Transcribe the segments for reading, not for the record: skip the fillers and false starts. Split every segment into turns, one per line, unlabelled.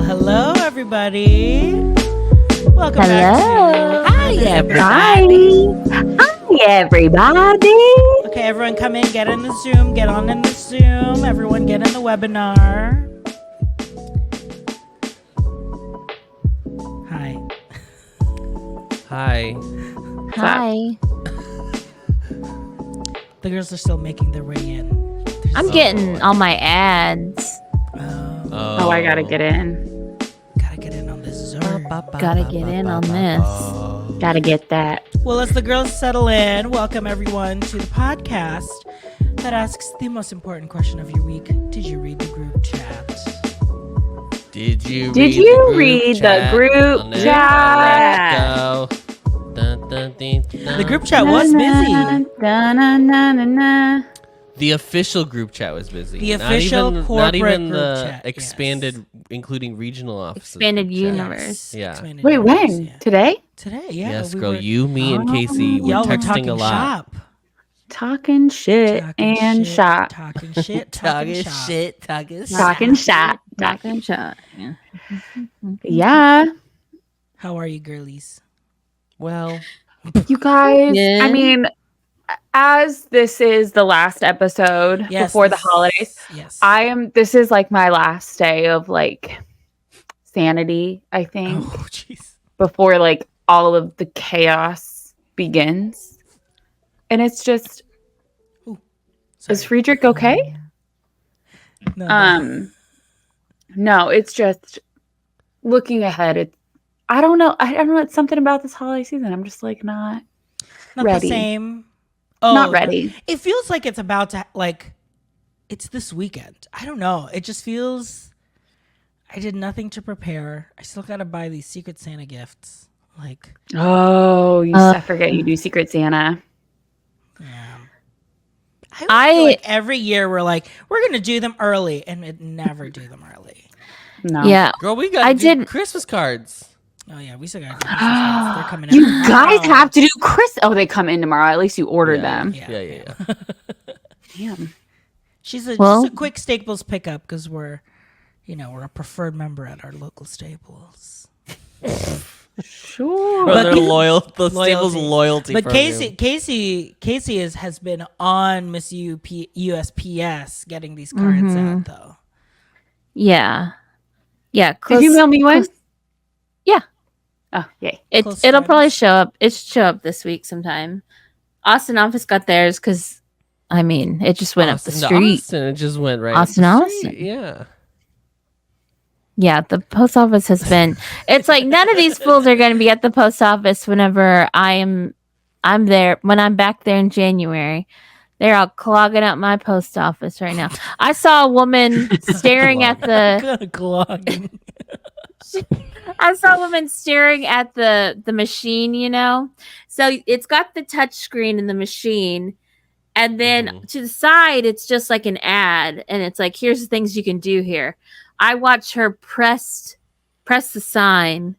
Hello, everybody. Welcome back to...
Hi, everybody. Hi, everybody.
Okay, everyone come in, get in the Zoom, get on in the Zoom. Everyone get in the webinar. Hi.
Hi.
Hi.
The girls are still making their way in.
I'm getting all my ads.
Oh,
I gotta get in.
Gotta get in on this Zoom.
Gotta get in on this.
Gotta get that.
Well, as the girls settle in, welcome everyone to the podcast that asks the most important question of your week. Did you read the group chat?
Did you
read the group chat?
Let's go. Dun, dun, dun, dun.
The group chat was busy.
The official group chat was busy.
The official corporate
not even
group
the
chat,
expanded,
yes.
Including regional offices.
Expanded
group chat.
universe.
Yeah.
Expanded
Wait,
universe,
when?
yeah.
Today?
Today, yeah.
Yes,
we
girl.
were-
You, me, and Casey were
y'all were
texting
talking
a lot.
shop.
Talking shit and shot.
Talking shit, talking shop.
Talking shot.
Talking shot. Yeah.
Yeah.
How are you, girlies?
Well,
You guys,
Yeah.
I mean, as this is the last episode
Yes,
before the
this-
holidays,
Yes.
this is like my last day of like sanity, I think,
Oh, jeez.
before like all of the chaos begins. And it's just, is
Sorry.
Friedrich okay?
No.
No, it's just looking ahead. I don't know. It's something about this holiday season. I'm just like not ready.
The same. Oh,
Not ready.
It feels like it's about to, like, it's this weekend. I don't know. It just feels, I did nothing to prepare. I still got to buy these Secret Santa gifts. Like,
Oh, I forget you do Secret Santa.
yeah. I feel like every year we're like, we're going to do them early, and it never do them early.
No.
Yeah.
girl, we got Christmas cards.
Oh, yeah, we still got to do Christmas cards. They're coming out
You
tomorrow.
guys have to do Oh, they come in tomorrow. At least you ordered them.
Yeah.
Damn.
She's a
Well-
just a quick Staples pickup because we're a preferred member at our local Staples.
Sure.
But they're loyal. The
Loyalty.
Staples loyalty.
But
program.
Casey has been on Miss USPS getting these cards out though.
Yeah. Yeah.
Did you mail me one?
Yeah.
Oh, yay.
Close
It'll probably
friends.
show up. It should show up this week sometime. Austin office got theirs because, I mean, it just went up the
Austin to
street.
Austin, it just went right.
Austin,
up the street.
Austin.
Yeah.
Yeah, the post office has been. It's like none of these fools are going to be at the post office whenever I'm there. When I'm back there in January, they're all clogging up my post office right now. I saw a woman staring at the.
Clogging.
I saw a woman staring at the machine. You know, so it's got the touch screen in the machine. And then to the side, it's just like an ad. And it's like, here's the things you can do here. I watch her press the sign,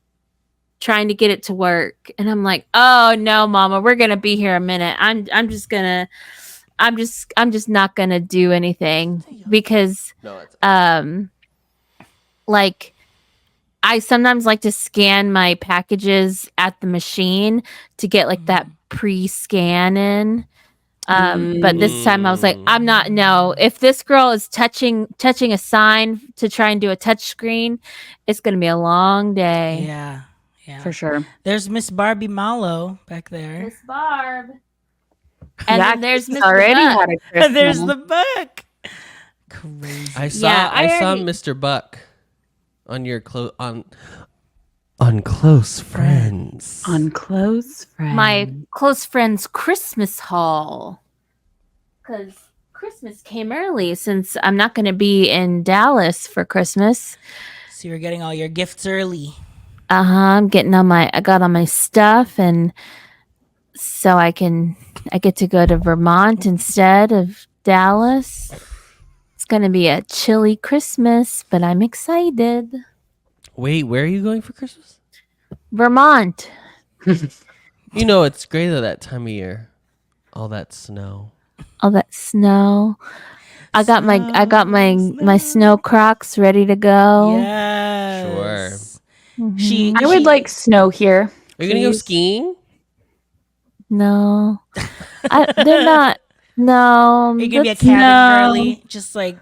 trying to get it to work. And I'm like, oh no, mama, we're going to be here a minute. I'm just not going to do anything because,
No, it's
like, I sometimes like to scan my packages at the machine to get like that pre-scan in. But this time I was like, I'm not. No, if this girl is touching a sign to try and do a touch screen, it's gonna be a long day.
Yeah.
For sure.
There's Miss Barbie Mallow back there.
Miss Barb, and then there's
Casey's
Mr.
already
Buck.
had a Christmas.
There's the book. Crazy.
I saw
Yeah, I
I saw
already-
Mr. Buck on your on Close Friends.
On Close Friends.
My close friend's Christmas haul, because Christmas came early since I'm not going to be in Dallas for Christmas.
So you're getting all your gifts early.
I'm getting I got all my stuff, and so I get to go to Vermont instead of Dallas. It's going to be a chilly Christmas, but I'm excited.
Wait, where are you going for Christmas?
Vermont.
You know, it's great at that time of year. All that snow.
All that snow. I got my snow Crocs ready to go.
Yes.
Sure.
She
I would like snow here.
Are you gonna go
please.
skiing?
No, they're not. No,
Are you gonna be a
that's-
cabin
no.
girly? Just like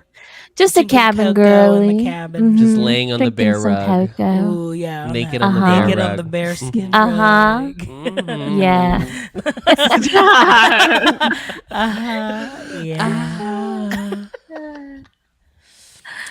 Just a
drinking
cabin
cocoa
girly.
in the cabin.
Just
Mhm.
laying on the
Drinking
bear
some
rug.
cocoa.
Ooh, yeah.
Naked
that-
on the
Uh-huh.
bear
naked
rug.
on the bear skin
Uh-huh.
rug.
Mhm.
Yeah.
Yeah.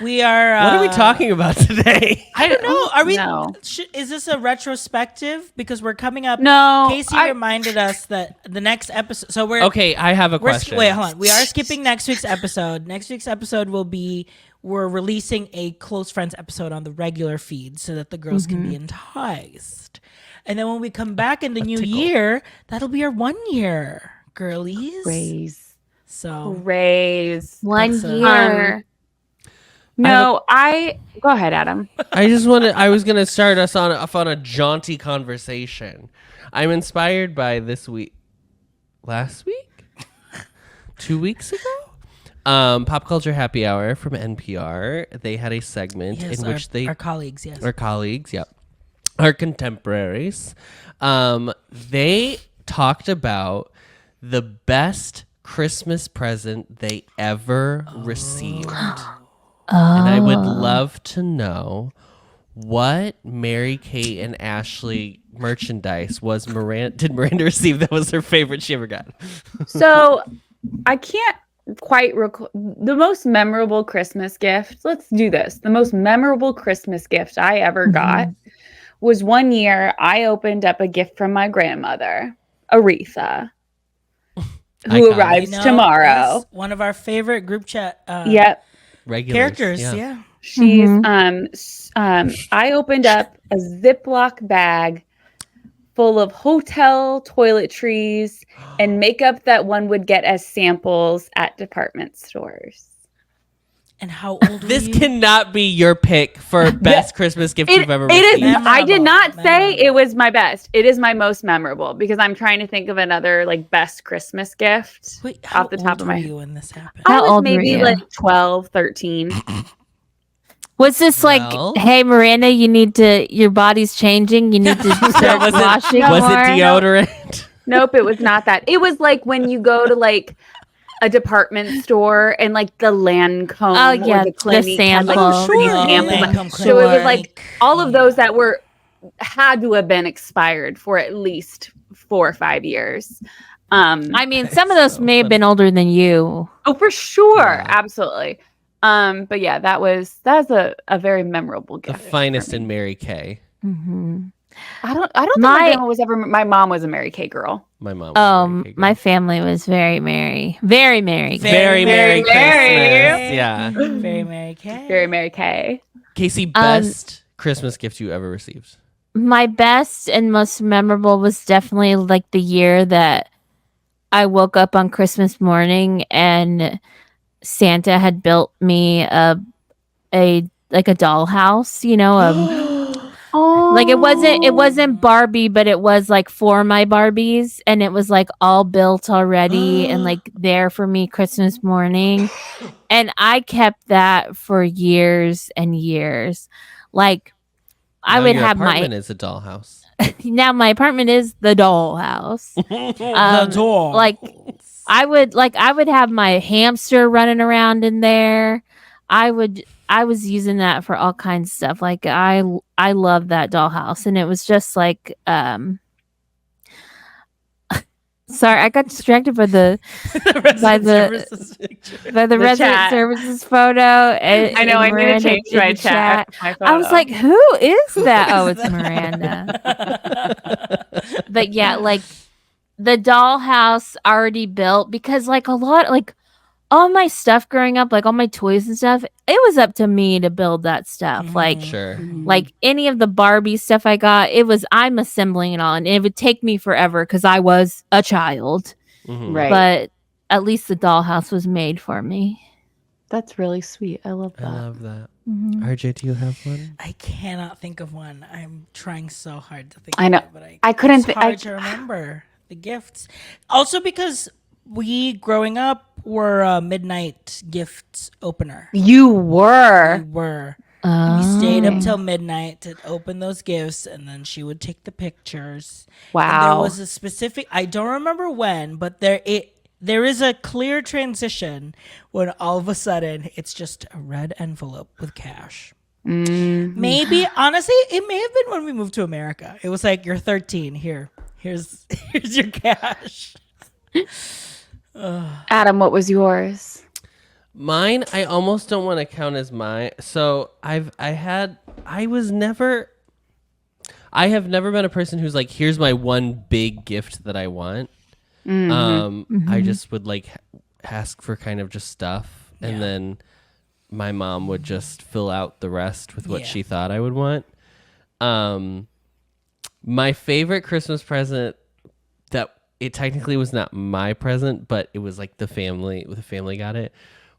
We are.
What are we talking about today?
I don't know. Are we?
No.
Is this a retrospective? Because we're coming up.
No.
Casey reminded us that the next episode. So we're
Okay, I have a question.
Wait, hold on. We are skipping next week's episode. Next week's episode will be we're releasing a close friends episode on the regular feed so that the girls can be enticed. And then when we come back in the new year, that'll be our 1 year, girlies.
Raise.
So
Raise.
1
That's a-
year.
No, go ahead, Adam.
I was gonna start us off on a jaunty conversation. I'm inspired by last week? 2 weeks ago? Pop Culture Happy Hour from NPR. They had a segment
yes,
in which
our colleagues, yes.
our colleagues, yep, our contemporaries, they talked about the best Christmas present they ever received. And I would love to know what Mary Kate and Ashley merchandise did Miranda receive that was her favorite she ever got?
So I can't quite recall the most memorable Christmas gift. Let's do this. The most memorable Christmas gift I ever got was 1 year I opened up a gift from my grandmother, Aretha, who
Iconic.
arrives
You know,
tomorrow.
that's one of our favorite group chat
Yep.
Regulars,
characters. Yeah.
She's I opened up a Ziploc bag full of hotel toiletries and makeup that one would get as samples at department stores.
And how old were
This
you?
cannot be your pick for best Christmas gift you've ever
It is.
received.
I did not say
Memorable.
it was my best. It is my most memorable because I'm trying to think of another like best Christmas gift.
Wait, how
off the top
old
of
were
my
you when this happened?
How
I was
old were
maybe
you?
like 12, 13.
Was this
Well-
like, hey Miranda, your body's changing. You need to start
was
washing
was
more?
it deodorant?
Nope, it was not that. It was like when you go to like a department store and like the Lancome
Oh, yeah,
or the
the
Clinique had like
sample.
pretty
Oh,
samples.
Lancome
So it was like
Clinique.
all of those that had to have been expired for at least 4 or 5 years.
I mean, some of those
So
may have
funny.
been older than you.
Oh, for sure,
Yeah.
absolutely. But yeah, that was a very memorable
The
gift.
finest
for me.
in Mary Kay.
Mm-hmm.
I don't think
My-
my grandma was ever. My mom was a Mary Kay girl.
My mom. Was a Mary Kay girl.
My family was very merry. Very merry.
Very Merry
Very Merry.
Christmas. Yeah.
Very Mary Kay.
Very Mary Kay.
Casey, best Christmas gift you ever received?
My best and most memorable was definitely like the year that I woke up on Christmas morning and Santa had built me a dollhouse,
Oh,
like it wasn't Barbie, but it was like for my Barbies, and it was like all built already and like there for me Christmas morning. And I kept that for years and years. Like I
Now
would
your
have
apartment is a dollhouse.
now my apartment is the dollhouse.
The door.
Like I would have my hamster running around in there. I was using that for all kinds of stuff. Like I love that dollhouse, and it was just like sorry, I got distracted by the resident
chat.
services photo. And,
I know. I need to
Miranda
change
did
my
the
chat. My
I was
photo.
like, who is that? Oh, it's Miranda. But yeah, like the dollhouse already built, because like a lot, like all my stuff growing up, like all my toys and stuff, it was up to me to build that stuff. Like
Sure.
like any of the Barbie stuff I got, I'm assembling it all, and it would take me forever because I was a child.
Mhm.
Right.
But at least the dollhouse was made for me.
That's really sweet. I love
I
that.
love that.
Mhm.
RJ, do you have one?
I cannot think of one. I'm trying so hard to think.
I know.
Of it, but
I couldn't
It's
thi-
hard
I-
to remember the gifts. Also, because we growing up were a midnight gift opener.
You
We
were.
were. And we stayed stayed up till midnight to open those gifts, and then she would take the pictures.
Wow.
And there was a specific, I don't remember when, but there is a clear transition when all of a sudden it's just a red envelope with cash. Maybe, honestly, it may have been when we moved to America. It was like, you're 13. Here's your cash.
Adam, what was yours?
Mine, I almost don't want to count as mine. So I have never been a person who's like, here's my one big gift that I want. I just would like ask for kind of just stuff, and then my mom would just fill out the rest with what she thought I would want. My favorite Christmas present, that it technically was not my present, but it was like the family got it,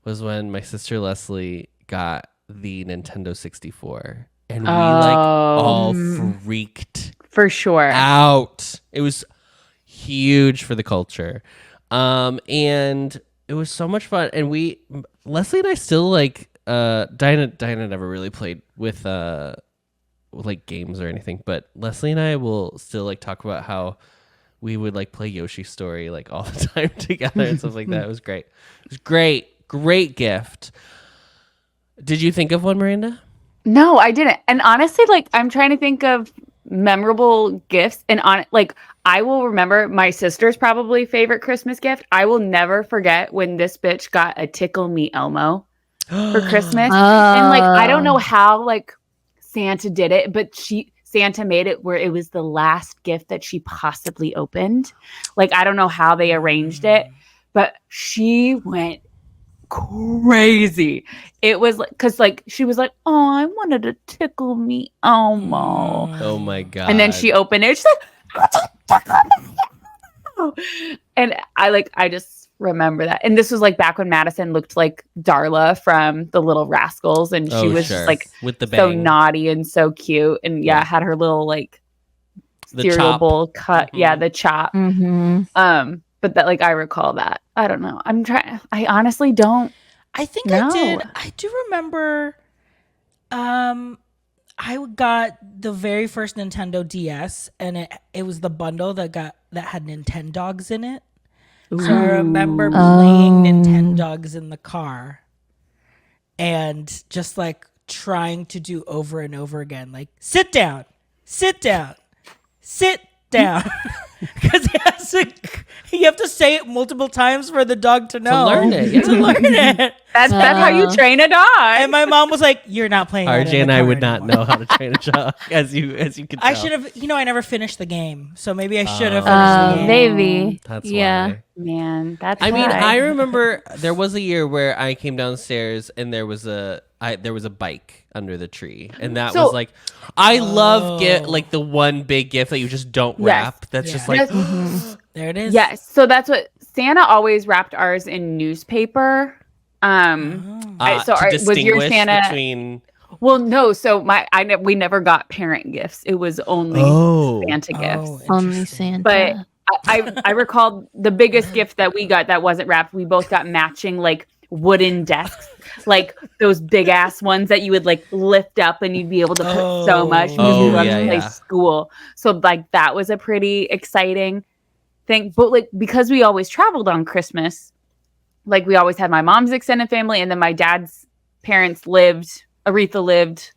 was when my sister Leslie got the Nintendo 64, and we like all freaked
For sure.
out. It was huge for the culture. And it was so much fun. And Leslie and I still like, Diana never really played with like games or anything, but Leslie and I will still like talk about how we would like play Yoshi's Story like all the time together and stuff like that. It was great. It was great gift. Did you think of one, Miranda?
No, I didn't. And honestly, like, I'm trying to think of memorable gifts, and I will remember my sister's probably favorite Christmas gift. I will never forget when this bitch got a Tickle Me Elmo for Christmas. And like, I don't know how like Santa did it, but Santa made it where it was the last gift that she possibly opened. Like, I don't know how they arranged it, but she went crazy. It was like, because like she was like, oh, I wanted to Tickle Me Elmo.
Oh my god.
And then she opened it. She's like, and I just remember that. And this was like back when Madison looked like Darla from The Little Rascals, and she was just like
with the
so
bang.
naughty and so cute, and had her little like
The
cereal
chop.
bowl cut. Yeah, the chop. But that, like, I recall that. I don't know. I honestly don't.
I think
No.
I did. I do remember. I got the very first Nintendo DS, and it was the bundle that had Nintendogs in it. So I remember playing Nintendogs in the car, and just like trying to do over and over again, like sit down, because you have to say it multiple times for the dog to know.
To learn it.
To learn it.
That's how you train a dog.
And my mom was like, "You're not playing." that
RJ
in
and
the
I
car
would not
anymore."
know how to train a dog, as you could tell.
I should have. I never finished the game, so maybe I should have finished the game.
Maybe.
That's
Yeah.
why.
Man, that's
I mean,
why.
I remember there was a year where I came downstairs and there was a bike under the tree, and that
So-
was like, I love like the one big gift that you just don't wrap. That's just like,
There it is.
Yes. So that's what Santa always wrapped ours in newspaper. So
to
was your
distinguish
Santa?
between.
Well, no. So we never got parent gifts. It was only Santa gifts.
Only Santa.
But I recall the biggest gift that we got that wasn't wrapped. We both got matching like wooden desks, like those big ass ones that you would like lift up and you'd be able to put so much because we loved to play school. So like that was a pretty exciting thing. But like because we always traveled on Christmas, like we always had my mom's extended family, and then my dad's parents Aretha lived,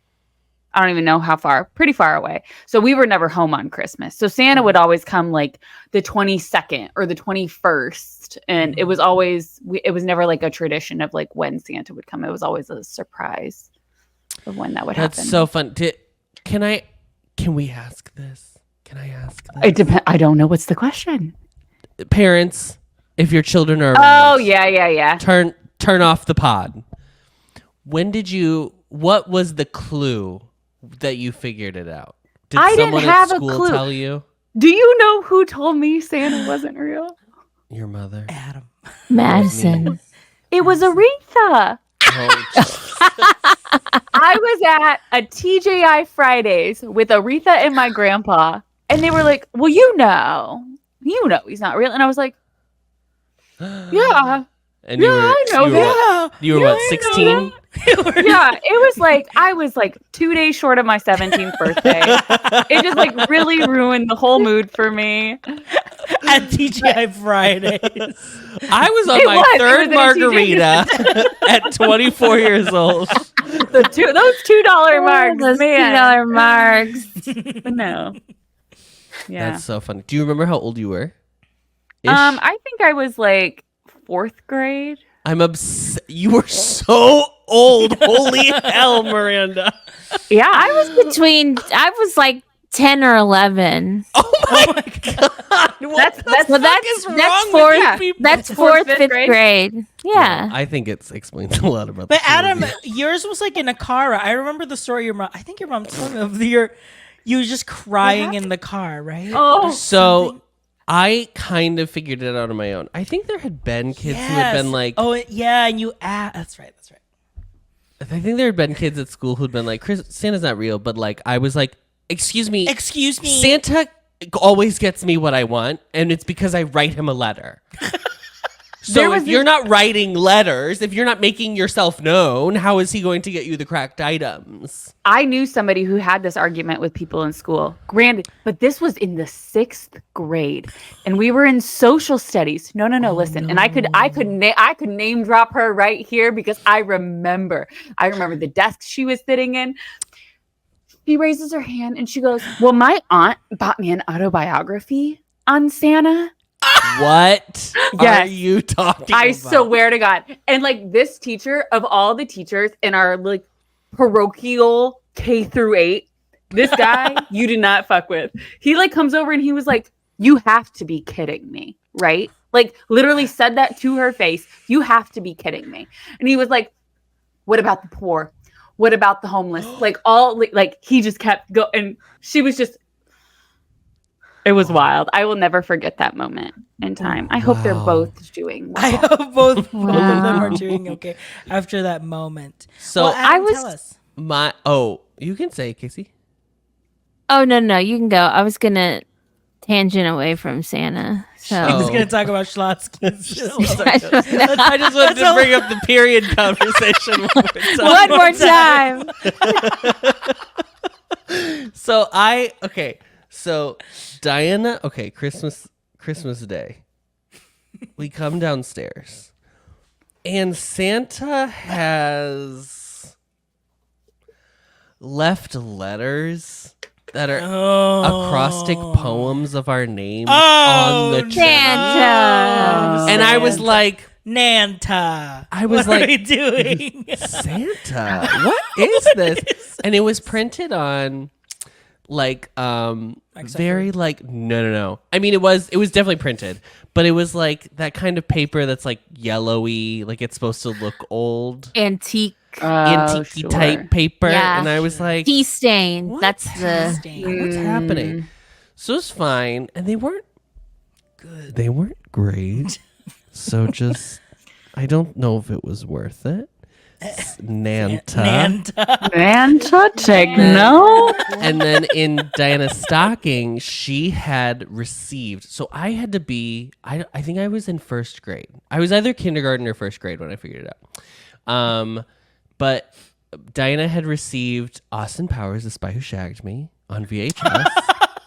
I don't even know how far, pretty far away. So we were never home on Christmas. So Santa would always come like the 22nd or the 21st. And it was always, it was never like a tradition of like when Santa would come. It was always a surprise of when that would happen.
That's so fun. Can we ask this? Can I ask this?
It depends. I don't know. What's the question?
Parents, if your children are
Oh,
around,
yeah.
turn off the pod. What was the clue that you figured it out? Did
I didn't
someone
have
at
a
school
clue.
tell you?
Do you know who told me Santa wasn't real?
Your mother.
Adam.
Madison.
It was Aretha.
Oh,
I was at a TJI Fridays with Aretha and my grandpa, and they were like, well, you know he's not real. And I was like, yeah.
and you were,
I know that.
You were what, 16?
Yeah, it was like I was like 2 days short of my 17th birthday. It just like really ruined the whole mood for me.
At TGI Fridays.
I was on my third margarita at 24 years old.
Those $2 marks,
Those
man.
$2 marks.
No. Yeah.
That's so funny. Do you remember how old you were?
I think I was like 4th grade.
I'm obsessed. You were so old. Holy hell, Miranda.
Yeah.
I was like 10 or 11.
Oh my God. What the
That's-
fuck
that's-
is
that's
wrong
fourth-
with you people?
That's
Fourth,
4th,
fifth
5th grade. Yeah.
I think it explains a lot about
But
the
Adam,
movie.
yours was like in a car. I remember the story your mom. I think your mom told me of you were just crying in the car, right?
Oh.
So I kind of figured it out on my own. I think there had been kids who had been like,
oh yeah, and you that's right.
I think there had been kids at school who'd been like, Santa's not real, but like I was like, excuse me, Santa always gets me what I want, and it's because I write him a letter. So if you're not writing letters, if you're not making yourself known, how is he going to get you the correct items?
I knew somebody who had this argument with people in school. Granted, but this was in the 6th grade, and we were in social studies. No, listen. And I could name drop her right here because I remember the desk she was sitting in. She raises her hand and she goes, "Well, my aunt bought me an autobiography on Santa."
What
Yes.
are you talking
I
about?
swear to God. And like this teacher of all the teachers in our like parochial K through 8, this guy you did not fuck with. He like comes over and he was like, "You have to be kidding me," right? Like literally said that to her face. "You have to be kidding me." And he was like, "What about the poor? What about the homeless?" Like all like he just kept going. And she was just. It was wild. I will never forget that moment in time. I hope they're both doing well.
I hope both of them are
Wow.
doing okay after that moment.
So
well, Adam, tell us.
You can say it, Casey.
Oh, no, you can go. I was going to tangent away from Santa. So
I was
Oh.
going to talk about Schlotzsky's.
I just wanted to bring up the period conversation
one more time.
So Diana, Christmas Day. We come downstairs and Santa has left letters that are acrostic poems of our names on the tree.
Santa.
And I was like,
Nanta.
I was
what
like,
are we doing?
Santa, what is this? And it was printed on like very like no. I mean it was definitely printed, but it was like that kind of paper that's like yellowy, like it's supposed to look old.
Antique
Antique type paper.
Yeah.
And I was like,
tea stain.
What?
That's the
what's happening? So it's fine. And they weren't good. They weren't great. So just I don't know if it was worth it. Nanta.
Techno.
And then in Diana's stocking, she had received. So I had to be. I think I was in 1st grade. I was either kindergarten or 1st grade when I figured it out. But Diana had received Austin Powers, The Spy Who Shagged Me, on VHS.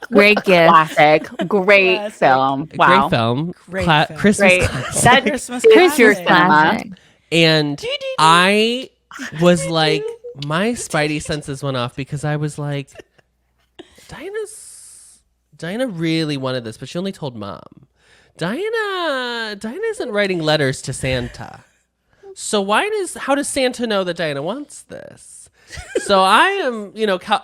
great gift.
Classic. Great film. Wow.
Great film.
Great film.
Christmas
Great.
classic.
That
Christmas
is your
classic.
cinema.
Classic.
And I was like, my spidey senses went off because I was like, Diana really wanted this, but she only told mom. Diana isn't writing letters to Santa. So how does Santa know that Diana wants this? So I am,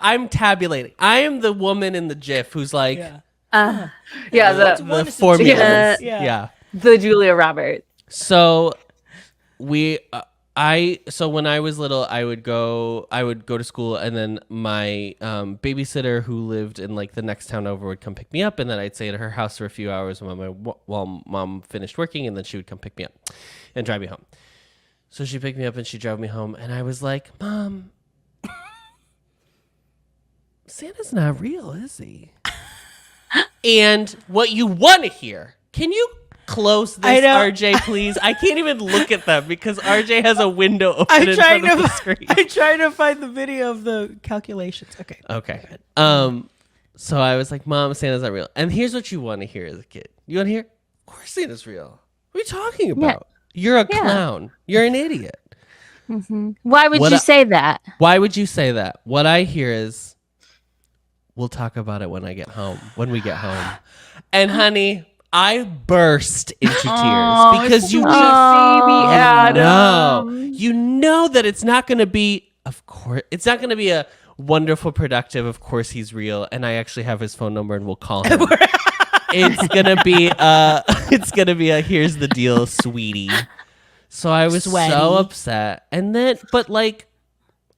I'm tabulating. I am the woman in the GIF who's like,
Yeah.
the formulas.
Yeah.
Yeah.
The Julia Roberts.
So so when I was little, I would go to school, and then my babysitter who lived in like the next town over would come pick me up, and then I'd stay at her house for a few hours while mom finished working, and then she would come pick me up and drive me home. So she picked me up and she drove me home, and I was like, "Mom, Santa's not real, is he?" And what you want to hear? Can you close this,
I know.
RJ, please. I can't even look at them because RJ has a window open
I'm
in
trying
front of the
to.
screen.
I'm trying to find the video of the calculations. Okay.
Okay. So I was like, Mom, Santa's not real. And here's what you want to hear as a kid. You want to hear? Of course Santa's real. What are you talking about? You're a clown. You're an idiot.
Why would you say that?
Why would you say that? What I hear is, we'll talk about it when we get home. And honey, I burst into tears because you know that it's not going to be, of course, it's not going to be a wonderful, productive, of course he's real, and I actually have his phone number and we'll call him. It's going to be a here's the deal, sweetie. So I was so upset. And then, but like,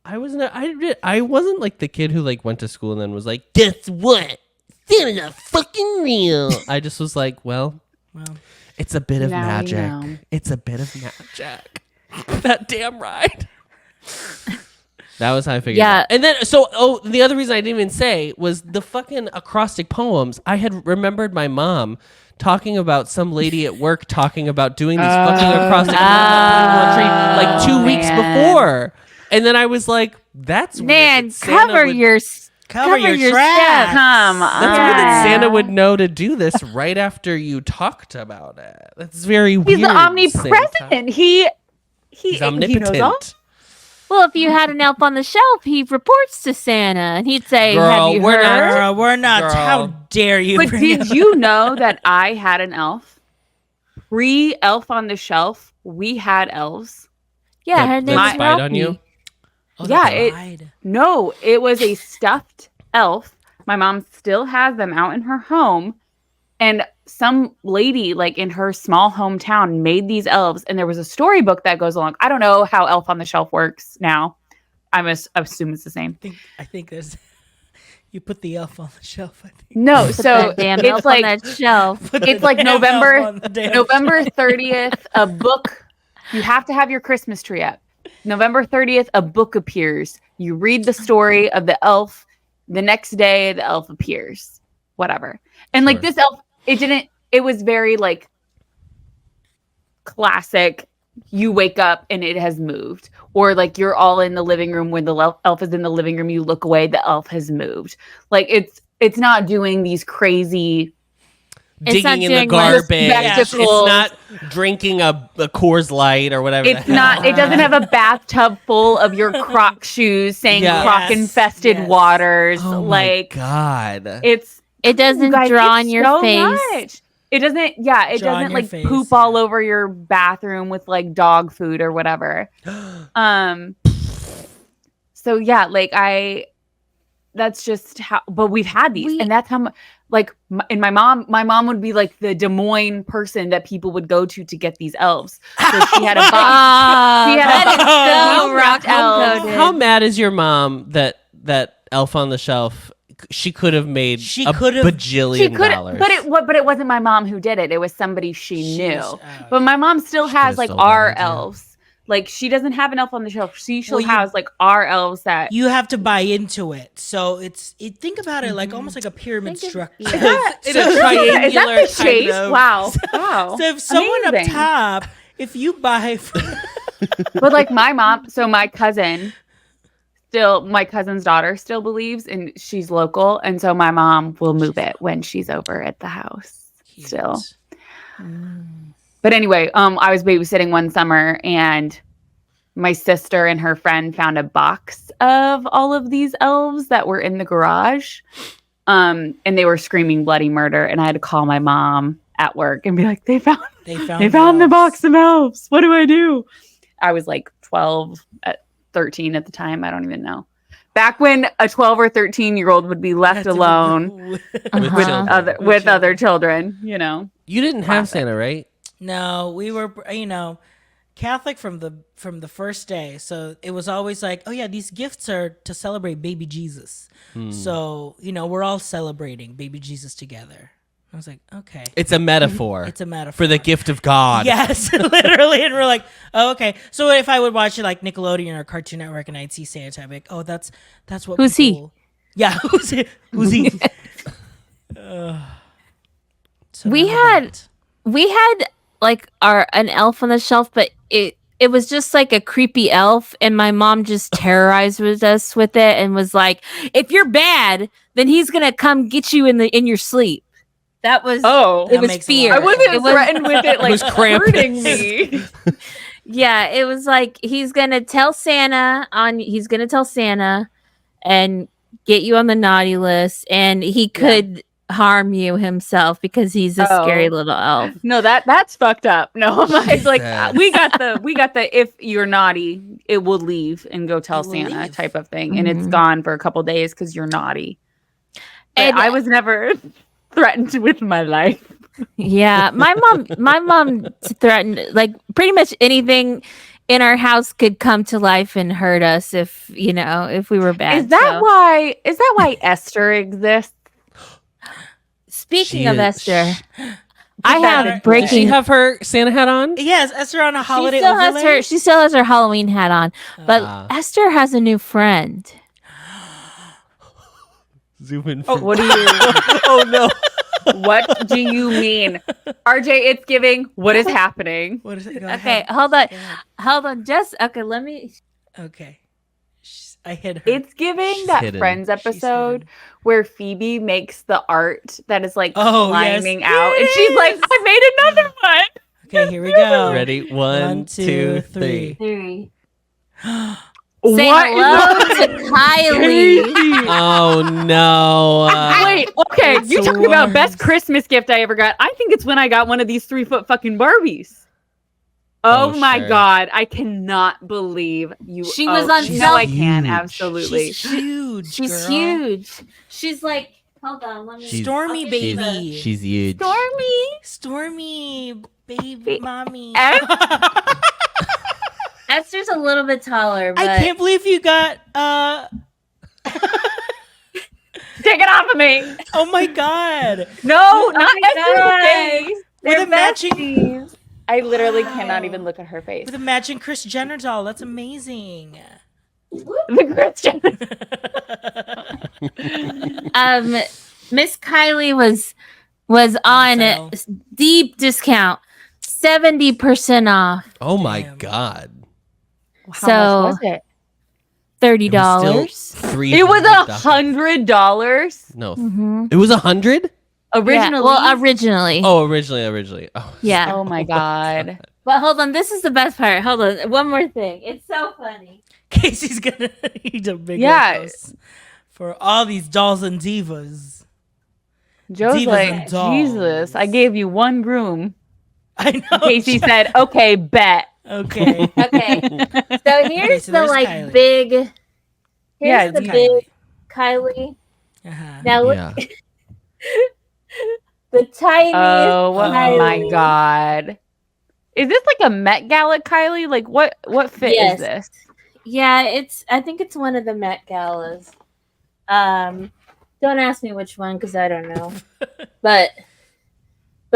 I wasn't like the kid who like went to school and then was like, guess what? Santa's not fucking real. I just was like, well, it's a bit of magic. It's a bit of magic. That damn right. That was how I figured it out. And then, the other reason I didn't even say was the fucking acrostic poems. I had remembered my mom talking about some lady at work talking about doing these fucking acrostic poems like 2 weeks before. And then I was like, that's
man, cover your
tracks.
Come on.
That's weird that Santa would know to do this right after you talked about it. That's very weird.
He's omnipresent.
Santa.
He's
omnipotent.
He knows all.
Well, if you had an elf on the shelf, he reports to Santa, and he'd say,
Girl,
have you heard?
We're not.
Girl.
How dare you?
But did you know that I had an elf? Elf on the Shelf, we had elves.
Yeah, her name
that
is
spied on
Rocky.
you?
It was a stuffed elf. My mom still has them out in her home. And some lady, like in her small hometown, made these elves. And there was a storybook that goes along. I don't know how Elf on the Shelf works now. I assume it's the same.
I think there's. You put the elf on the shelf. I think.
No, so
damn
it's
elf
like
on that shelf.
it's like November 30th. A book. You have to have your Christmas tree up. November 30th, a book appears. You read the story of the elf. The next day, the elf appears. Whatever. And like this elf, it was very like classic. You wake up and it has moved. Or like you're all in the living room when the elf is in the living room, you look away, the elf has moved. Like it's not doing these crazy
digging in the garbage. It's not drinking a Coors Light or whatever.
It's not. It doesn't have a bathtub full of your Croc shoes saying Croc infested waters.
Oh
like
my God.
It doesn't draw on your face.
Much. It doesn't. Yeah, it doesn't like poop all over your bathroom with like dog food or whatever. So yeah, like that's just how. But we've had these, and that's how. Like, and my mom would be like the Des Moines person that people would go to get these elves. So she had a box. She had
How mad is your mom that Elf on the Shelf? She could have made bajillion dollars.
But it wasn't my mom who did it. It was somebody she knew. But my mom still has like our elves. Like she doesn't have an elf on the shelf. She has like our elves that
you have to buy into it. So think about it like almost like a pyramid structure.
Is that the shape? Wow. So
if someone up top, if you buy,
but like my mom, so my cousin's daughter still believes, and she's local, and so my mom will move it when she's over at the house. Still. But anyway, I was babysitting one summer and my sister and her friend found a box of all of these elves that were in the garage. And they were screaming bloody murder. And I had to call my mom at work and be like, they found the box of elves. What do I do? I was like 12, 13 at the time. I don't even know. Back when a 12 or 13-year-old would be left alone with other children, you know.
You didn't have Santa, right?
No, we were, Catholic from the first day. So it was always like, oh yeah, these gifts are to celebrate baby Jesus. So, we're all celebrating baby Jesus together. I was like, okay.
It's a metaphor.
It's a metaphor.
For the gift of God.
Yes, literally. And we're like, oh, okay. So if I would watch it like Nickelodeon or Cartoon Network and I'd see Santa, I'd be like, oh, that's what
Who's he?
Yeah, who's he?
We had we had like an elf on the shelf, but it was just like a creepy elf, and my mom just terrorized us with it and was like, if you're bad, then he's gonna come get you in your sleep. That was
Oh,
it was fear.
I wasn't
It was-
threatened with it like
was Krampus.
hurting me.
Yeah, it was like he's gonna tell Santa and get you on the naughty list, and he could harm you himself because he's a scary little elf.
No, that's fucked up. No, it's like
Jesus.
we got the if you're naughty, it will leave and go tell
It will
Santa
leave.
type of thing, and it's
Mhm.
gone for a couple days because you're naughty. But
And
I was never threatened with my life.
yeah, my mom threatened like pretty much anything in our house could come to life and hurt us if we were bad.
Is that
So,
why Esther exists?
speaking
She
of
is-
Esther,
Does
I
she
have
Does she
breaking.
have her Santa hat on?
Yes, Esther on a holiday
She still has her Halloween hat on, but
Ah.
Esther has a new friend.
Zoom in.
Oh,
for-
What do you
oh no.
What do you mean? RJ, it's giving. What is happening?
What is it? Go
Okay,
ahead.
hold on,
Go ahead.
hold on. Just okay. Let me.
Okay. I hid her.
It's giving
She's
that
hidden.
Friends episode where Phoebe makes the art that is like
Oh, yes.
climbing out, and she's like, "I made another one."
Okay, here we go.
Ready? One, two, three.
Three.
What
Say
is
hello
that?
to Kylie.
Oh no.
Wait, okay,
It's
you talking about best
worse.
Christmas gift I ever got? I think it's when I got one of these 3-foot fucking Barbies. Oh,
Oh,
my
sure.
god, I cannot believe you.
She was on
No, I
She's
can
huge.
absolutely.
She's huge.
She's
girl.
huge. She's like, hold on, let me.
She's-
Stormy
I'll
baby.
give you the-
She's huge.
Stormy.
Stormy baby mommy.
Eh?
Esther's a little bit taller, but
I can't believe you got
Take it off of me.
oh my god.
No, not
my
Esther's
God.
face.
With
they're
a matching
besties.
I literally
Wow.
cannot even look at her face.
with a matching Kris Jenner doll. That's amazing.
The Christian.
Miss Kylie was on
sale.
deep discount, 70% off,
Oh my
Damn.
god.
How
So-
much was it?
$30.
It was $100
No.
Mm-hmm.
It was 100?
originally.
Originally.
Oh, originally. Oh.
Yeah.
Oh my god.
But hold on, this is the best part. Hold on, one more thing. It's so funny.
Casey's gonna need a bigger
Yeah.
house for all these dolls and divas.
Joe's
Divas
like,
and dolls.
Jesus, I gave you one room.
I know.
Casey said, okay, bet.
Okay.
Okay. So here's
so
the
there's
like
Kylie.
big. Here's
Yeah,
the
it's
big Kylie.
Uh-huh.
Now look,
Yeah.
the tiniest.
Oh
Kylie.
my god. Is this like a Met Gala Kylie? Like what fit
Yes.
is this?
Yeah, I think it's one of the Met Galas. Don't ask me which one because I don't know. but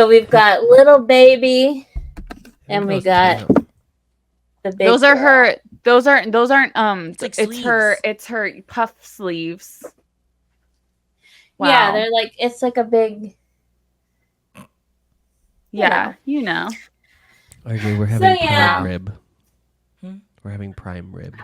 we've got little baby, and we got the big.
Those are
girl.
her those aren't
like
it's her puff sleeves.
Yeah,
Wow.
they're like it's like a big.
Yeah, you know.
RJ, we're having
yeah.
prime rib.
Hmm?
We're having prime rib.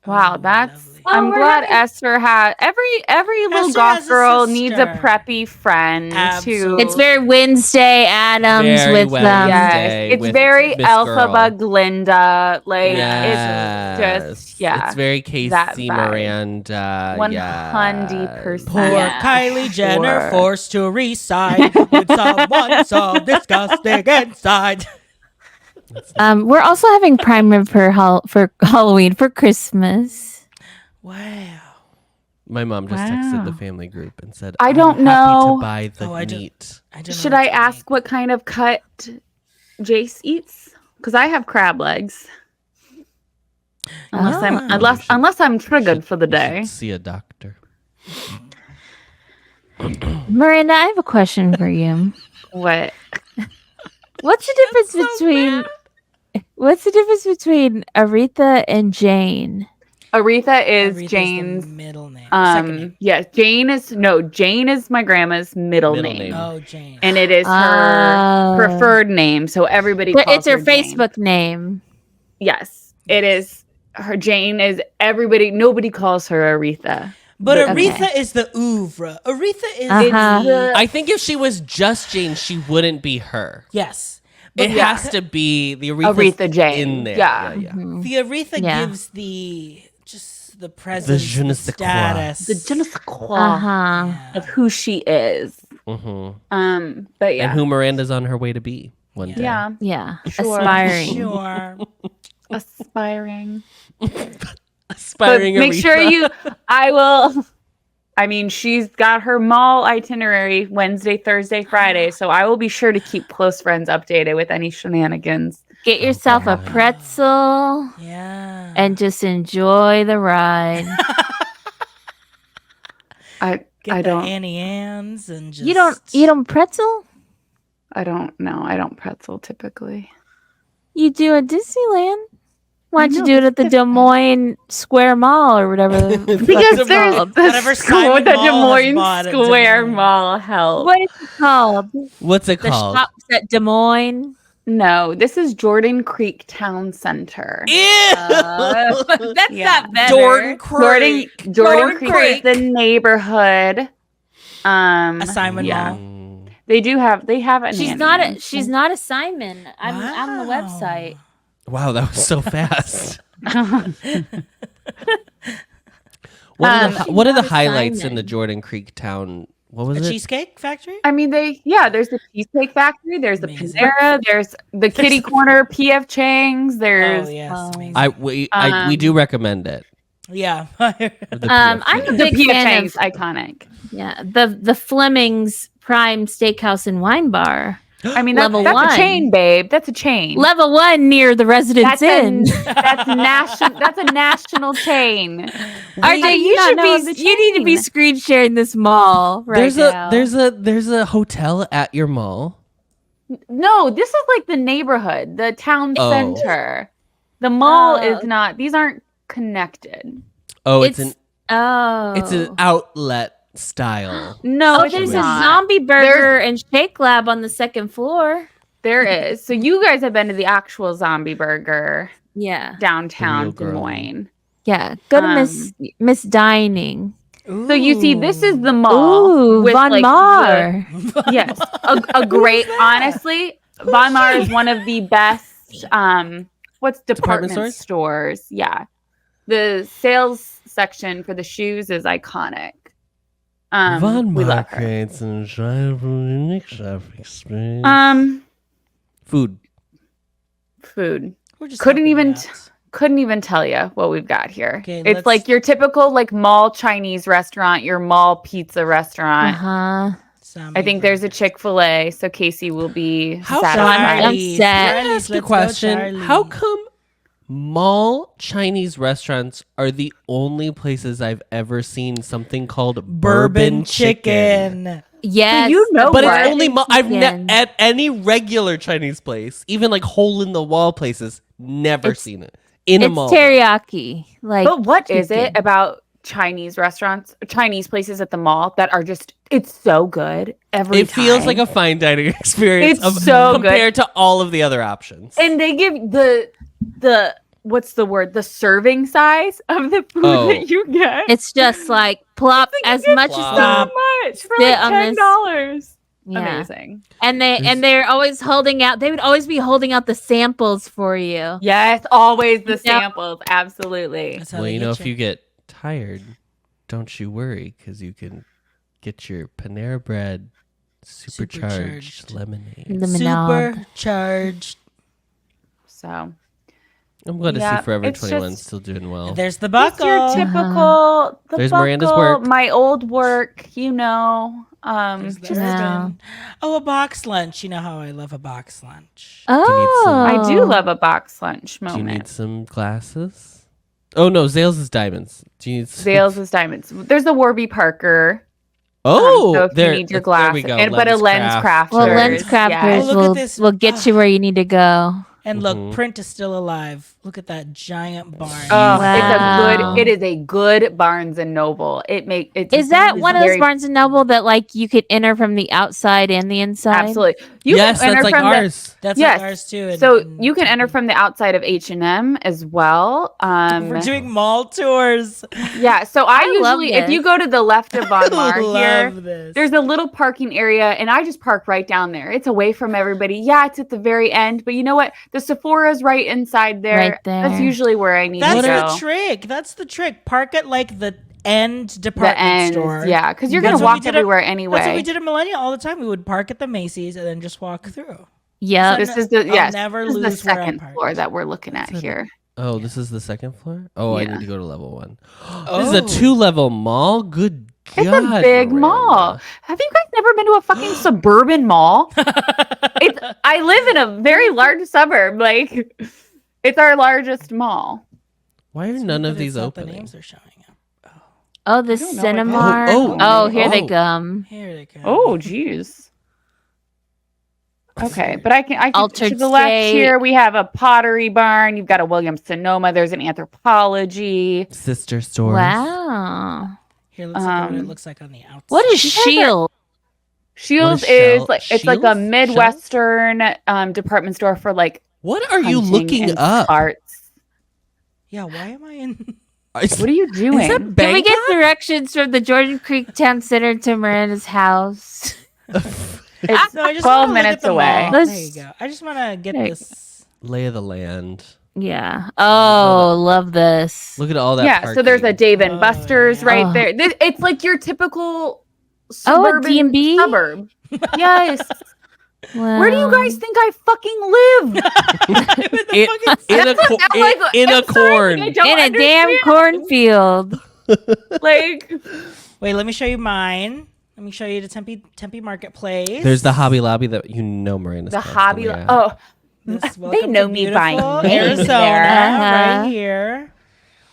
Wow,
Oh,
that's
lovely.
Oh,
I'm
we're
glad
having-
Esther had every little
Esther has
goth
a
girl needs a
sister.
preppy friend
Absolutely.
It's very Wednesday Adams
Very
with
Wednesday.
yes, it's
with
very
Miss
Elphaba
Girl.
Glinda. Like
Yes.
it's just
It's very Casey
that vibe.
Miranda.
100%.
Poor
Yeah.
Kylie Jenner
Sure.
forced to reside with someone so disgusting inside.
We're also having prime rib for Halloween for Christmas.
Wow.
My mom just texted the
Wow.
family group and said,
I don't
I'm happy
know.
to buy the
Oh, I don't-
meat.
I don't know
Should
what
I
to
ask
make.
what kind of cut Jace eats? Because I have crab legs. Unless I'm
Ah.
unless I'm triggered for the
You should
day.
see a doctor.
Miranda, I have a question for you.
What?
What's the difference between Aretha and Jane?
Aretha is
Aretha's the
Jane's
middle name. Second name.
Yes, Jane is my grandma's middle name.
Oh, Jane.
And it is her preferred name, so everybody
But
calls
it's her
her Jane.
Facebook name.
Yes, it is. Her Jane is everybody. Nobody calls her Aretha.
But
Okay.
Aretha is the oeuvre. Aretha is
Uh-huh.
I think if she was just Jane, she wouldn't be her.
yes.
It
But
has to be the
Aretha Jane.
in there.
Yeah.
the Aretha
Yeah.
gives the presence,
je ne
the
sais quoi.
status.
The je ne sais quoi
Uh-huh.
of who she is.
Mm-hmm.
But yeah.
And who Miranda's on her way to be one day.
Yeah.
Yeah.
Sure.
Aspiring.
Sure.
Aspiring.
Aspiring
But make
Aretha.
sure I will. I mean, she's got her mall itinerary Wednesday, Thursday, Friday, so I will be sure to keep close friends updated with any shenanigans.
Get yourself a pretzel
Yeah.
and just enjoy the ride.
I
Get the
don't
Annie Ann's and just
You don't eat 'em pretzel?
I don't know. I don't pretzel typically.
You do at Disneyland. Why don't
I
you
know,
do it
but
at the
it's
Des Moines Square Mall or whatever?
Because there's
Whatever Simon
the
Mall
Des
has
Moines
bought at Des
Square
Moines.
Mall help.
What is it called?
What's it
The
called?
shops at Des Moines.
No, this is Jordan Creek Town Center.
Ew!
That's
Yeah.
not better.
Jordan Creek.
Jordan Creek is the neighborhood.
A Simon
yeah.
Mall.
They have a
She's not a Simon. I'm on the
Wow.
website.
Wow, that was so fast. What are the highlights in the Jordan Creek town? What was
A
it?
Cheesecake Factory?
I mean, there's the Cheesecake Factory, there's the
Amazing.
Panera, there's the Kitty Corner, PF Chang's, there's
Oh, yes. amazing.
We do recommend it.
Yeah.
The
I'm
PF
a
the
big
PF
fan
Chang's,
of
iconic.
the Fleming's Prime Steakhouse and Wine Bar.
I mean, that's
Level one.
a chain, babe. That's a chain.
Level 1 near the Residence Inn.
That's national. That's a national chain.
RJ, you need to be screen sharing this mall right now.
There's a hotel at your mall.
No, this is like the neighborhood, the town
Oh.
center. The mall
Oh.
is not. These aren't connected.
Oh, it's an
oh.
outlet style.
No,
Oh,
it's
there's a
not.
zombie burger and shake lab on the second floor.
There is. So you guys have been to the actual zombie burger
Yeah.
downtown
Real
Des
girl.
Moines.
Yeah. Go to Miss Dining.
So you see, this is the mall.
Ooh,
with,
Von
like,
Mar.
Yes, a great. Honestly, Von Mar is one of the best. What's department stores? Yeah, the sales section for the shoes is iconic.
Von
we
Mar
love her.
creates an enjoyable, unique shopping experience.
Food.
We're just
Couldn't
helping
even
out.
couldn't even tell you what we've got here.
Okay,
it's
let's-
like your typical like mall Chinese restaurant, your mall pizza restaurant.
Uh-huh.
Zombie
I think there's a
burger.
Chick-fil-A, so Casey will be
How
satisfied.
I'm set.
Can I ask a
Let's go,
question?
Charlie.
How come mall Chinese restaurants are the only places I've ever seen something called
bourbon chicken?
Yes.
you know
But
what?
it's only I've
Chicken.
at any regular Chinese place, even like hole in the wall places, never seen it in a
It's
mall.
teriyaki. Like,
But what is
chicken.
it about Chinese restaurants, Chinese places at the mall that are just it's so good every
It
time.
feels like a fine dining experience
It's so good.
compared to all of the other options.
and they give the what's the word? The serving size of the food
Oh.
that you get.
It's just like plop
Like, you
as
get
much
plop.
as
so
the
much for
sit
like
on this-
$10.
yeah.
Amazing.
And they're always holding out. They would always be holding out the samples for you.
Yes, always the
Yeah.
samples. Absolutely.
That's how
Well,
they
you know,
get
if you get tired, don't you worry, because you can get your Panera Bread supercharged
Supercharged.
lemonade.
Lemonade.
Supercharged.
So
I'm glad to
Yeah,
see Forever
it's
21
just-
still doing well.
There's the
it's
buckle.
your typical. The
There's
buckle,
Miranda's work.
My old work, you know.
There's the
Just
Yeah.
urban. Oh, a box lunch. You know how I love a box lunch.
Oh,
I do love a box lunch
Do you
moment.
need some glasses? Oh no, Zales is diamonds. Do you need some...
Zales is diamonds. There's the Warby Parker.
Oh,
so if
there,
you need your
there we
glasses,
go.
but a lens
craft.
crafters.
Well, lens
yes.
crafters
Oh, look at
will
this.
will get you where you need to go.
And look, Print is still alive. Look at that giant barn.
Oh,
Wow.
it is a good Barnes and Noble.
Is that one of those Barnes and Noble that like you could enter from the outside and the inside?
Absolutely.
Yes, that's like ours.
That's
Yes.
like ours too.
So you can enter from the outside of H&M as well.
We're doing mall tours.
Yeah. So I
love
usually, if
this.
you go to the left of Von Mar here,
this.
there's a little parking area, and I just park right down there. It's away from everybody. Yeah, it's at the very end, but you know what? The Sephora's right inside there.
Right there.
That's usually where I need
That's
to go.
the trick. That's the trick. Park at like the end department store.
Yeah, because you're
That's
gonna
what we
walk
did
everywhere
That's what we
anyway.
did at Millennial all the time. We would park at the Macy's and then just walk through.
Yeah.
This is the
I'll never
this is
lose
the
where I
second
parked.
floor that we're looking at here.
Oh, this is the second floor? Oh, I
Yeah.
need to go to level 1. This is a 2-level mall? Good God.
It's a big
Miranda.
mall. Have you guys never been to a fucking suburban mall? I live in a very large suburb. Like, it's our largest mall.
Why are none of
But
these
it's not the
opening?
names are showing up.
Oh, the
don't know what
Cinemark.
Oh,
Here they
oh.
come.
Here they go.
Oh, jeez. Okay, but I can to
Altered
the left
State.
here we have a pottery barn. You've got a Williams Sonoma. There's an anthropology.
Sister stores.
Wow.
Here, let's look at what it looks like on the outside.
What is Shield?
Shields
What is
is like it's like a
Shields?
Midwestern department store for like
What are you
hunting
looking
and
up?
arts.
Yeah, why am I in?
What are you doing?
Is that
Can we
Bangkok?
get directions from the Jordan Creek Town Center to Miranda's house?
It's
No, I just
12
wanna look at
minutes
the
away.
mall.
Let's-
There you go. I just want to get
There-
this.
Lay of the land.
Yeah. Oh, love this.
Look at all that
Yeah, so there's a
parking.
Dave and
Oh,
Buster's
yeah.
right
Oh.
there. It's like your typical suburban
D&B?
suburb. Yes. Where do you guys think I fucking live?
In a corn.
I don't
In a damn
understand.
cornfield.
Like,
Wait, let me show you mine. Let me show you the Tempe Marketplace.
There's the Hobby Lobby that you know Miranda's
the
constantly
hobby.
at.
Oh,
This,
they
welcome
know
to
me by
beautiful
name
Arizona,
there.
right
Uh-huh.
here.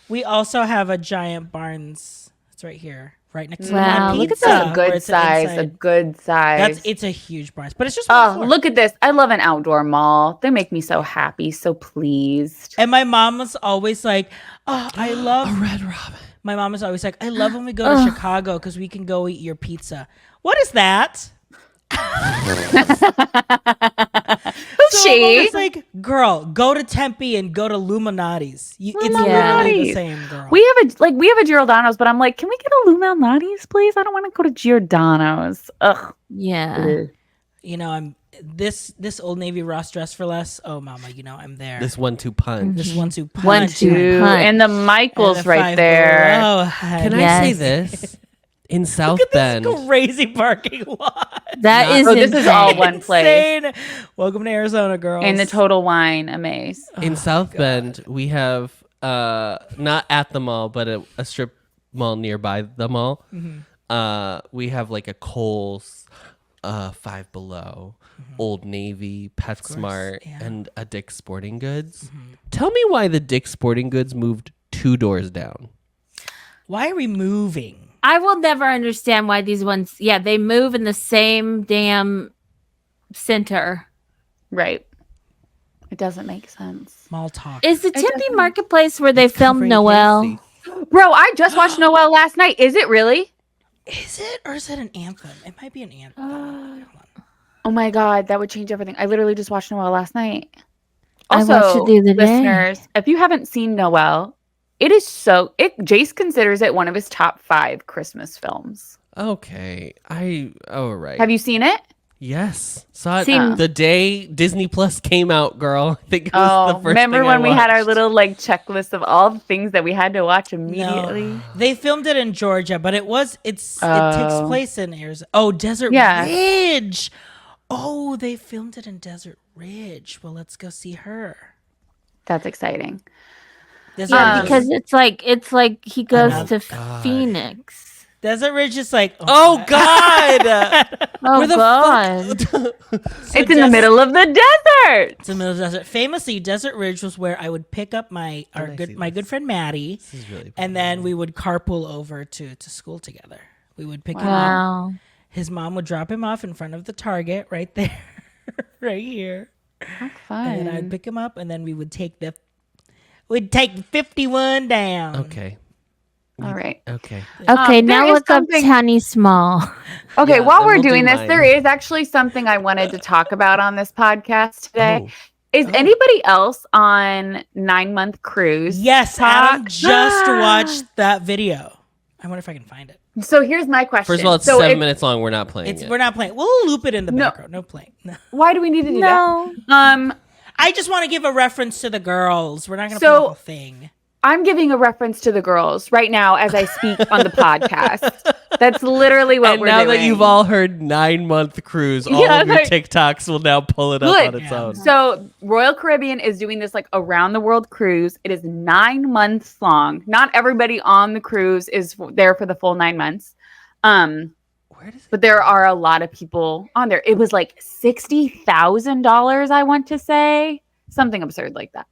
We also have a giant Barnes. It's right here, right next to
Wow,
the
look at
pizza.
that.
a
where
good
it's an
size. A
inside-
good size.
It's a huge Barnes, but it's just one
Oh,
floor.
look at this. I love an outdoor mall. They make me so happy, so pleased.
And my mom was always like, "Oh, I love."
Red Robin.
My mom is always like, "I love when we go to Chicago because we can go eat your pizza." What is that?
Who's
So I'm
she?
always like, "Girl, go to Tempe and go to Illuminati's. It's literally the
Illuminati's.
same, girl."
We have a Giordano's, but I'm like, can we get a Illuminati's, please? I don't want to go to Giordano's. Ugh.
Yeah.
You know, I'm this Old Navy Ross dress for less. Oh, mama, you know I'm there.
This 1-2 punch.
This 1-2 punch.
1-2
Dude,
punch.
and the
and
Michaels
the
right
Five
there.
Below, honey.
Can I say
Yes.
this? In South
Look at
Bend.
this crazy parking lot.
That is
Oh, this is all
insane.
one place.
Insane. Welcome to Arizona, girls.
And the Total Wine Amaze.
In South Bend, we have not at the mall, but a strip mall nearby the mall. We have like a Kohl's, Five Below, Old Navy, PetSmart,
yeah.
and a Dick's Sporting Goods. Tell me why the Dick's Sporting Goods moved 2 doors down.
Why are we moving?
I will never understand why these ones, they move in the same damn center.
Right. It doesn't make sense.
Small talk.
Is the Tempe
doesn't-
Marketplace where they filmed
Covering
Noel?
Casey.
Bro, I just watched Noel last night. Is it really?
Is it or is it an anthem? It might be an anthem. Hold on.
Oh my God, that would change everything. I literally just watched Noel last night.
I
Also,
watched it the other day.
listeners, if you haven't seen Noel, Jace considers it one of his top 5 Christmas films.
Okay. Right.
Have you seen it?
Yes. Saw it
Seen-
the day Disney Plus came out, girl. I think it was
Oh,
the first
remember
thing
when
I
we had our
watched.
little like checklist of all the things that we had to watch immediately?
No, they filmed it in Georgia, but it takes
Oh.
place in Arizona. Oh, Desert
Yeah.
Ridge. Oh, they filmed it in Desert Ridge. Well, let's go see her.
That's exciting.
Desert
Yeah,
Ridge
because
is-
it's like he goes
Another
to
God.
Phoenix.
Desert Ridge is like
Oh God!
Oh
Where the
God!
So
It's in the
Desert-
middle of the desert.
It's in the middle of the desert. Famously, Desert Ridge was where I would pick up my good friend Maddie,
This is really
and then we would carpool over to school together. We would pick him up.
Wow.
His mom would drop him off in front of the Target right there, right here.
That's fun.
And then I'd pick him up, and then we'd take 51 down.
Okay.
All right.
Okay.
Okay,
there
now
is
look up
something-
Tiny Small.
Okay,
Yeah,
while
then
we're
we'll do
doing this,
mine.
there is actually something I wanted to talk about on this podcast today.
Oh.
Is anybody else on 9-month cruise?
Yes, Adam
Talk?
just watched that video. I wonder if I can find it.
So here's my question.
First of all, it's
so
7 minutes long. We're not playing it.
We're not playing. We'll loop it in the
No.
background. No playing. No.
Why do we need to do
No.
that?
I just want to give a reference to the girls. We're not going to
So-
play the whole thing.
I'm giving a reference to the girls right now as I speak on the podcast. That's literally what
And
we're
now
doing.
that you've all heard 9-month cruise, all
Yeah,
of your
like-
TikToks will now pull it up
Good.
on its
Yeah.
own.
So Royal Caribbean is doing this like around the world cruise. It is 9 months long. Not everybody on the cruise is there for the full 9 months.
Where does it
But there are a lot of people on there. It was like $60,000, I want to say. Something absurd like that.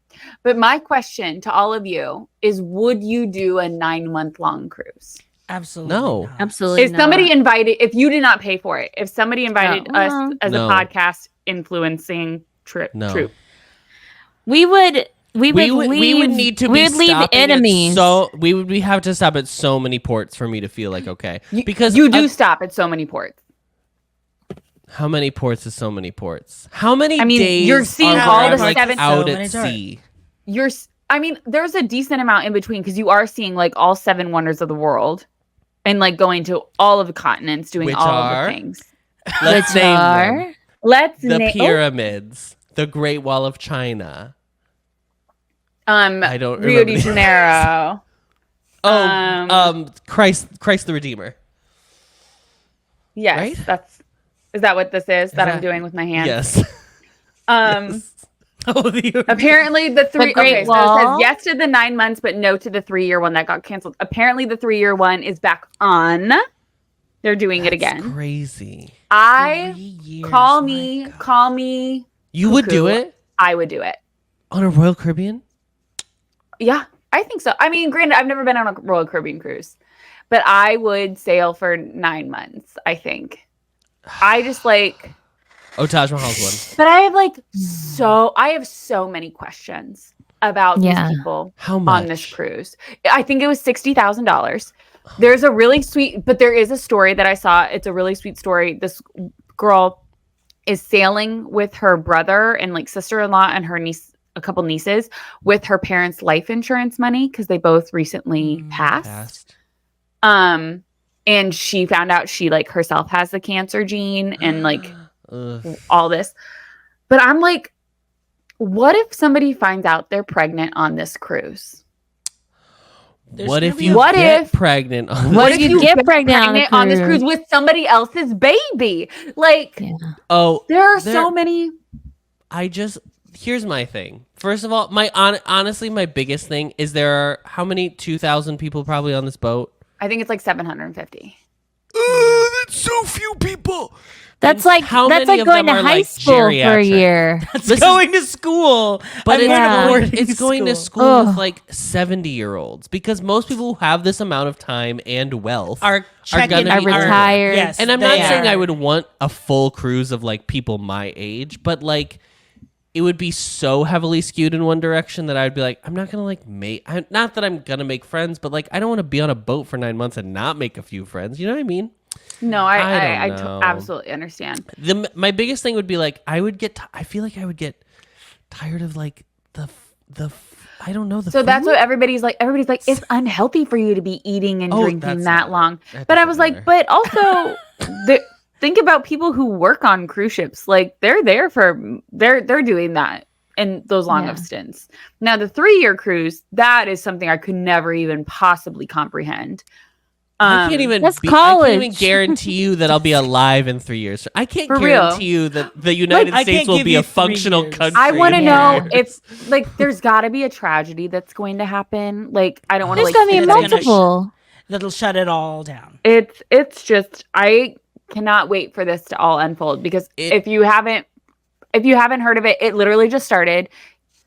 But my question to all of you is, would you do a 9-month long cruise?
Absolutely.
No.
not.
Absolutely.
If somebody invited, if you did not pay for it, if somebody invited
No.
us as
No.
a podcast influencing troop,
No.
we would leave,
we would need to be
we would leave
stopping at
enemies.
we have to stop at so many ports for me to feel like okay. Because
you do stop at so many ports.
how many ports is so many ports? How many
I mean,
days
you're seeing
are
all
we,
the
like,
seven-
out
so
at
many
sea?
I mean, there's a decent amount in between because you are seeing like all 7 wonders of the world and like going to all of the continents, doing
Which
all
are?
of the things.
Let's
Which
name
are
them.
Let's
The
name
pyramids, the Great Wall of China. I don't
Rio
remember
de
the-
Janeiro.
Christ the Redeemer.
Yes,
Right?
is that what this is that I'm
that-
doing with my hand?
Yes.
Oh, the
Apparently the three.
Great
Okay, so it says
Wall?
yes to the 9 months, but no to the 3-year one that got canceled. Apparently the 3-year one is back on. They're doing it
That's
again.
crazy.
Call me.
You would do
Cuckoo.
it
I would do it.
on a Royal Caribbean?
Yeah, I think so. I mean, granted, I've never been on a Royal Caribbean cruise, but I would sail for 9 months. I think. I just like.
Oh, Taj Mahal's one.
But I have so many questions about
Yeah.
these people
How much?
on this cruise. I think it was $60,000. There's a really sweet, but there is a story that I saw. It's a really sweet story. This girl is sailing with her brother and like sister-in-law and her niece, a couple nieces, with her parents' life insurance money because they both recently passed. And she found out she like herself has the cancer gene and like
Ugh.
all this. But I'm like, what if somebody finds out they're pregnant on this cruise?
What
gonna
if
be
you
a-
What
get
if-
pregnant on
What
if
if you get
get
pregnant
on this cruise with somebody else's baby? Like,
Yeah.
Oh,
there are
there-
so many.
Here's my thing. First of all, honestly, my biggest thing is there are how many 2,000 people probably on this boat?
I think it's like 750.
That's so few people.
That's
And
like
how
that's
many
like
of
going
them
to
are,
high
like,
school for a
geriatric?
year.
It's
This is-
going to school.
But
I'm
it's,
going to
going to school
Ugh.
with like 70-year-olds because most people who have this amount of time and wealth
Are checking
gonna
Are
be
retired.
Yes,
And I'm
they
not saying
are.
I would want a full cruise of like people my age, but like it would be so heavily skewed in one direction that I would be like, I'm not gonna like not that I'm gonna make friends, but like I don't want to be on a boat for 9 months and not make a few friends. You know what I mean?
No,
I
I
don't know.
absolutely understand.
My biggest thing would be like I feel like I would get tired of like the I don't know the.
So that's
food?
what everybody's like. Everybody's like, it's unhealthy for you to be eating and
Oh,
drinking
that's
that
not-
long.
that
But I
doesn't
was like,
matter.
but also, think about people who work on cruise ships. Like they're doing that in those long of
Yeah.
stints. Now the 3-year cruise, that is something I could never even possibly comprehend.
I can't even.
That's
I can't even
college.
guarantee you that I'll be alive in 3 years. I can't
For real.
guarantee you that the United
I
States
can't
will
give
be
you
a
3
functional
years.
country.
I want to
in
know
3 years.
if like there's got to be a tragedy that's going to happen. Like I don't want to
There's
like
gonna be
it's gonna
multiple.
That'll shut it all down.
it's just I cannot wait for this to all unfold because if you haven't heard of it, it literally just started.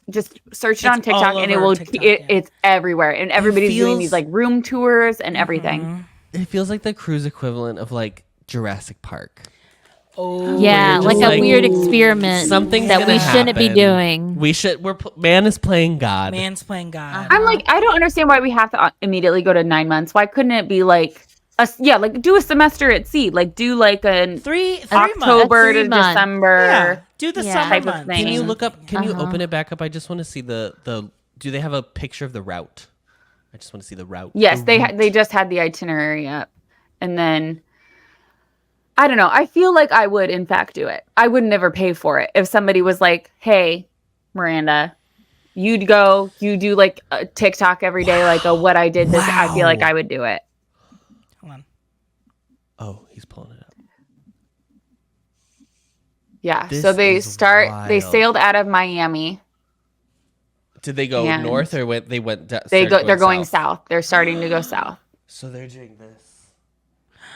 Just search it on
It's
TikTok
all
and it
over
will
TikTok, yeah.
it's everywhere and everybody's doing
feels-
these like room tours and everything.
Mhm.
It feels like the cruise equivalent of like Jurassic Park.
Oh,
Yeah, like a
like,
weird experiment
something's
that
gonna
we shouldn't be
happen.
doing.
We should. Man is playing God.
man's playing God.
I'm like, I don't understand why we have to immediately go to 9 months. Why couldn't it be like like do a semester at sea, like do like an
Three
October to
3 months.
December.
Yeah, do the
Yeah.
summer
Type of
months.
thing.
Can you look up? Can you
Uh-huh.
open it back up? I just want to see the. Do they have a picture of the route? I just want to see the route.
Yes,
The route.
they just had the itinerary up, and then I don't know. I feel like I would in fact do it. I would never pay for it if somebody was like, "Hey, Miranda, you do like a TikTok every day, like a what I did this." I feel like
Wow.
I would do it.
Hold on.
Oh, he's pulling it up.
Yeah.
This
So they
is
they
wild.
sailed out of Miami.
Did they go
And
north or they went?
They're going south. They're starting to go south.
So they're doing this.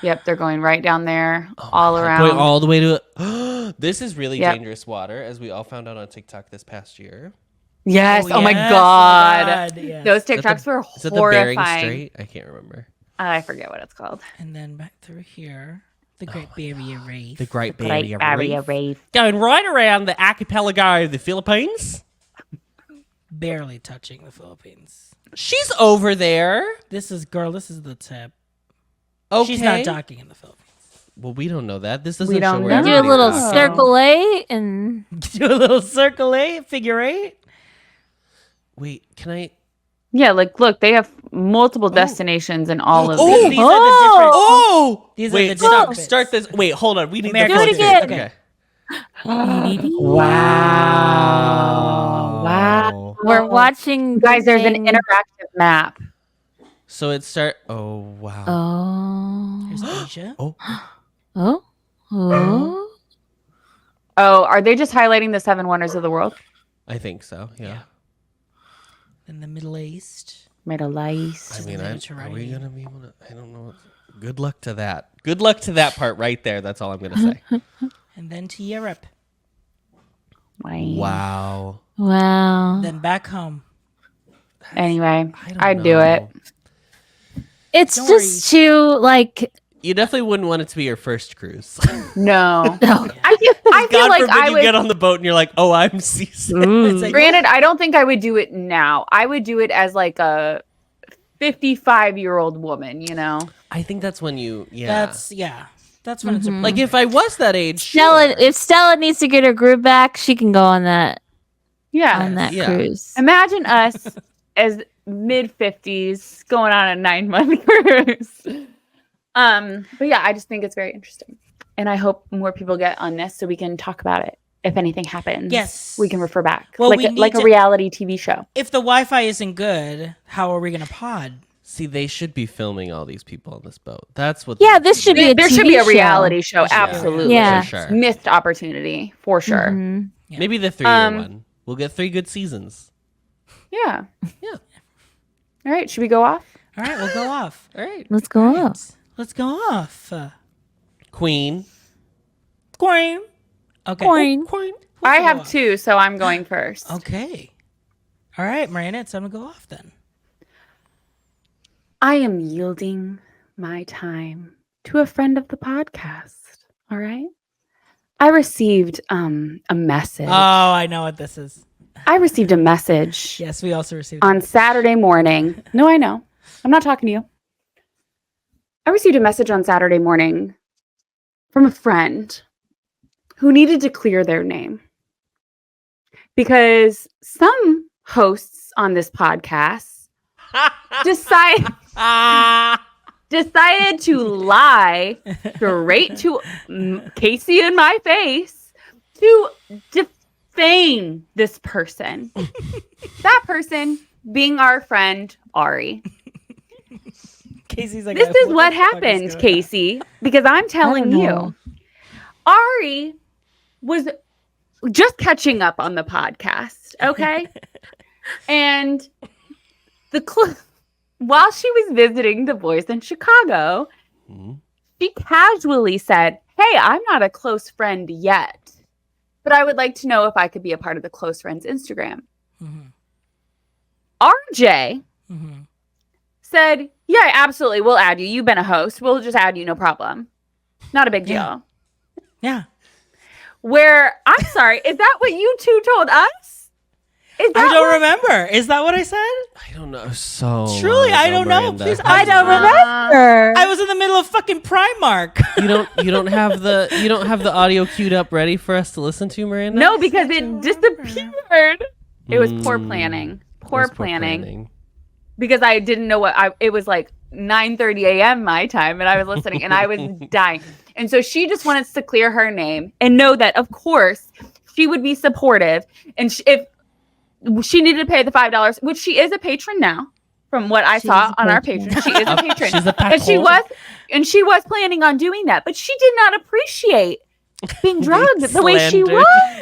Yep, they're going right down there,
Oh my
all
God,
around.
going all the way to. This is really
Yep.
dangerous water, as we all found out on TikTok this past year.
Yes. Oh, my
yes,
God.
yes.
Those
Is that
TikToks were
Is that the Bering
horrifying.
Strait? I can't remember.
I forget what it's called.
And then back through here, the Great Barrier Reef.
The Great
Great
Barrier Reef.
Reef.
Going right around the archipelago of the Philippines.
Barely touching the Philippines.
She's over there.
This is the tip.
Okay.
She's not docking in the Philippines.
Well, we don't know that. This doesn't
We
show
don't
where
know.
Do a
everybody's
little
docking.
circle A and
Do a little circle eight, figure eight.
Wait, can I?
Yeah, like look, they have multiple destinations in all of
Oh!
these.
These are the different.
Oh!
These are
Wait,
the different bits.
start this. Wait, hold on. We need
American
the
Do it
focus.
again.
Okay.
Wow.
we're watching.
Guys, there's an
thing-
interactive map.
So it start. Oh wow.
Oh.
Here's Asia.
Oh.
Oh. Oh.
Oh, are they just highlighting the 7 wonders of the world?
I think so. Yeah.
Then the Middle East.
Middle East.
I mean, are we
Mediterranean.
gonna be able to? I don't know. Good luck to that. Good luck to that part right there. That's all I'm gonna say.
And then to Europe.
Wow.
Wow.
Then back home.
Anyway,
I don't
I'd do
know.
it.
It's
Don't
just too like.
You definitely wouldn't want it to be your first cruise.
No.
No.
I feel
God
like
forbid
I
you
would.
get on the boat and you're like, oh, I'm seasick.
It's like,
Granted, I don't think I would do it now. I would do it as like a 55-year-old woman, you know?
I think that's when you. Yeah.
That's when it's a
Like if I was that age.
Stella,
sure.
if Stella needs to get her groove back, she can go on that
Yeah.
Yeah.
cruise.
Imagine us as mid 50s going on a 9-month cruise. But yeah, I just think it's very interesting. And I hope more people get on this so we can talk about it. If anything happens,
Yes.
we can refer back.
Well,
like
we
a,
need
like a
to-
reality TV show.
if the Wi-Fi isn't good, how are we gonna pod?
See, they should be filming all these people on this boat. That's what.
Yeah,
they
this should be a
There should
TV
be a
show.
reality show.
Yeah.
Absolutely.
Yeah.
For sure.
Missed opportunity for sure.
Mhm.
Yeah.
Maybe the 3-year one. We'll get 3 good seasons.
Yeah.
Yeah.
All right. Should we go off?
All right, we'll go off.
All right.
Let's go up.
Let's go off.
Queen.
Queen. Okay.
Queen.
Queen.
I
We'll go
have
off.
2, so I'm going first.
Okay. All right, Miranda, it's time to go off then.
I am yielding my time to a friend of the podcast. All right. I received a message.
Oh, I know what this is.
I received a message
Yes, we also received.
on Saturday morning. No, I know. I'm not talking to you. I received a message on Saturday morning from a friend who needed to clear their name because some hosts on this podcast decided to lie straight to Casey in my face to defame this person. That person being our friend Arri.
Casey's like,
This is
the
what
fuck is
happened,
going on?"
Casey, because I'm telling
don't
you,
know.
Arri was just catching up on the podcast, okay? And while she was visiting the boys in Chicago,
Mhm.
she casually said, "Hey, I'm not a close friend yet, but I would like to know if I could be a part of the close friends Instagram."
Mhm,
RJ
mhm.
said, "Yeah, absolutely. We'll add you. You've been a host. We'll just add you. No problem. Not a big deal."
Yeah. Yeah.
Where, I'm sorry, is that what you two told us? Is that
I don't
what-
remember. Is that what I said?
I don't know. So
Truly,
long
I
ago,
don't know.
Miranda.
Please,
I don't remember.
I was in the middle of fucking Primark.
You don't have the audio queued up ready for us to listen to, Miranda?
No, because it disappeared. It was poor planning.
It
Poor
was
planning. Because I didn't know it was like 9:30 a.m. my time, and I was listening, and I was dying. And so she just wanted us to clear her name and know that, of course, she would be supportive. And if she needed to pay the $5, which she is a patron now, from what I saw on our patron, she is a patron.
She's a
and she was planning on doing that, but she did not appreciate being drugged the way she
slandered.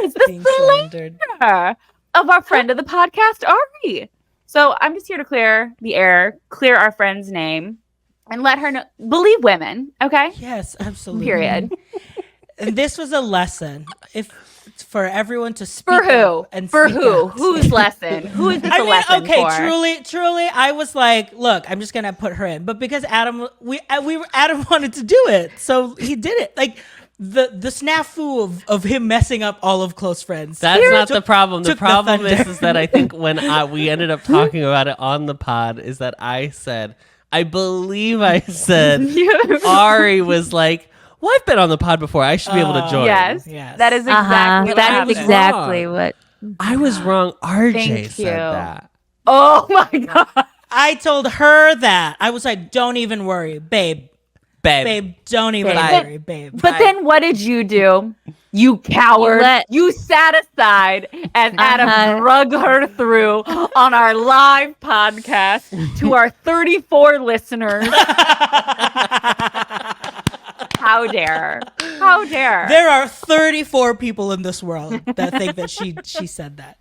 was.
Being
The
slandered.
slander of our friend of the podcast, Arri. So I'm just here to clear the air, clear our friend's name, and let her know. Believe women, okay?
Yes, absolutely.
Period.
And this was a lesson. If for everyone to speak
For who?
up and
For
speak
who?
out.
Whose lesson? Who is this
I
a
mean,
lesson
okay,
for?
truly, I was like, look, I'm just gonna put her in, but because Adam wanted to do it, so he did it. Like the snafu of him messing up all of Close Friends.
That's not the problem. The
took the
problem
thunder.
is that I think when we ended up talking about it on the pod is that I believe I said, Ari was like, well, I've been on the pod before. I should be able to join.
Yes,
Yes.
that is exactly what
That's
happened.
exactly
wrong.
what.
I was wrong. RJ
Thank
said
you.
that.
Oh my god!
I told her that. I was like, don't even worry, babe, don't even
Babe.
worry, babe.
But then what did you do? You coward! You sat aside as Adam drug her through on our live podcast to our 34 listeners. How dare! How dare!
There are 34 people in this world that think that she said that.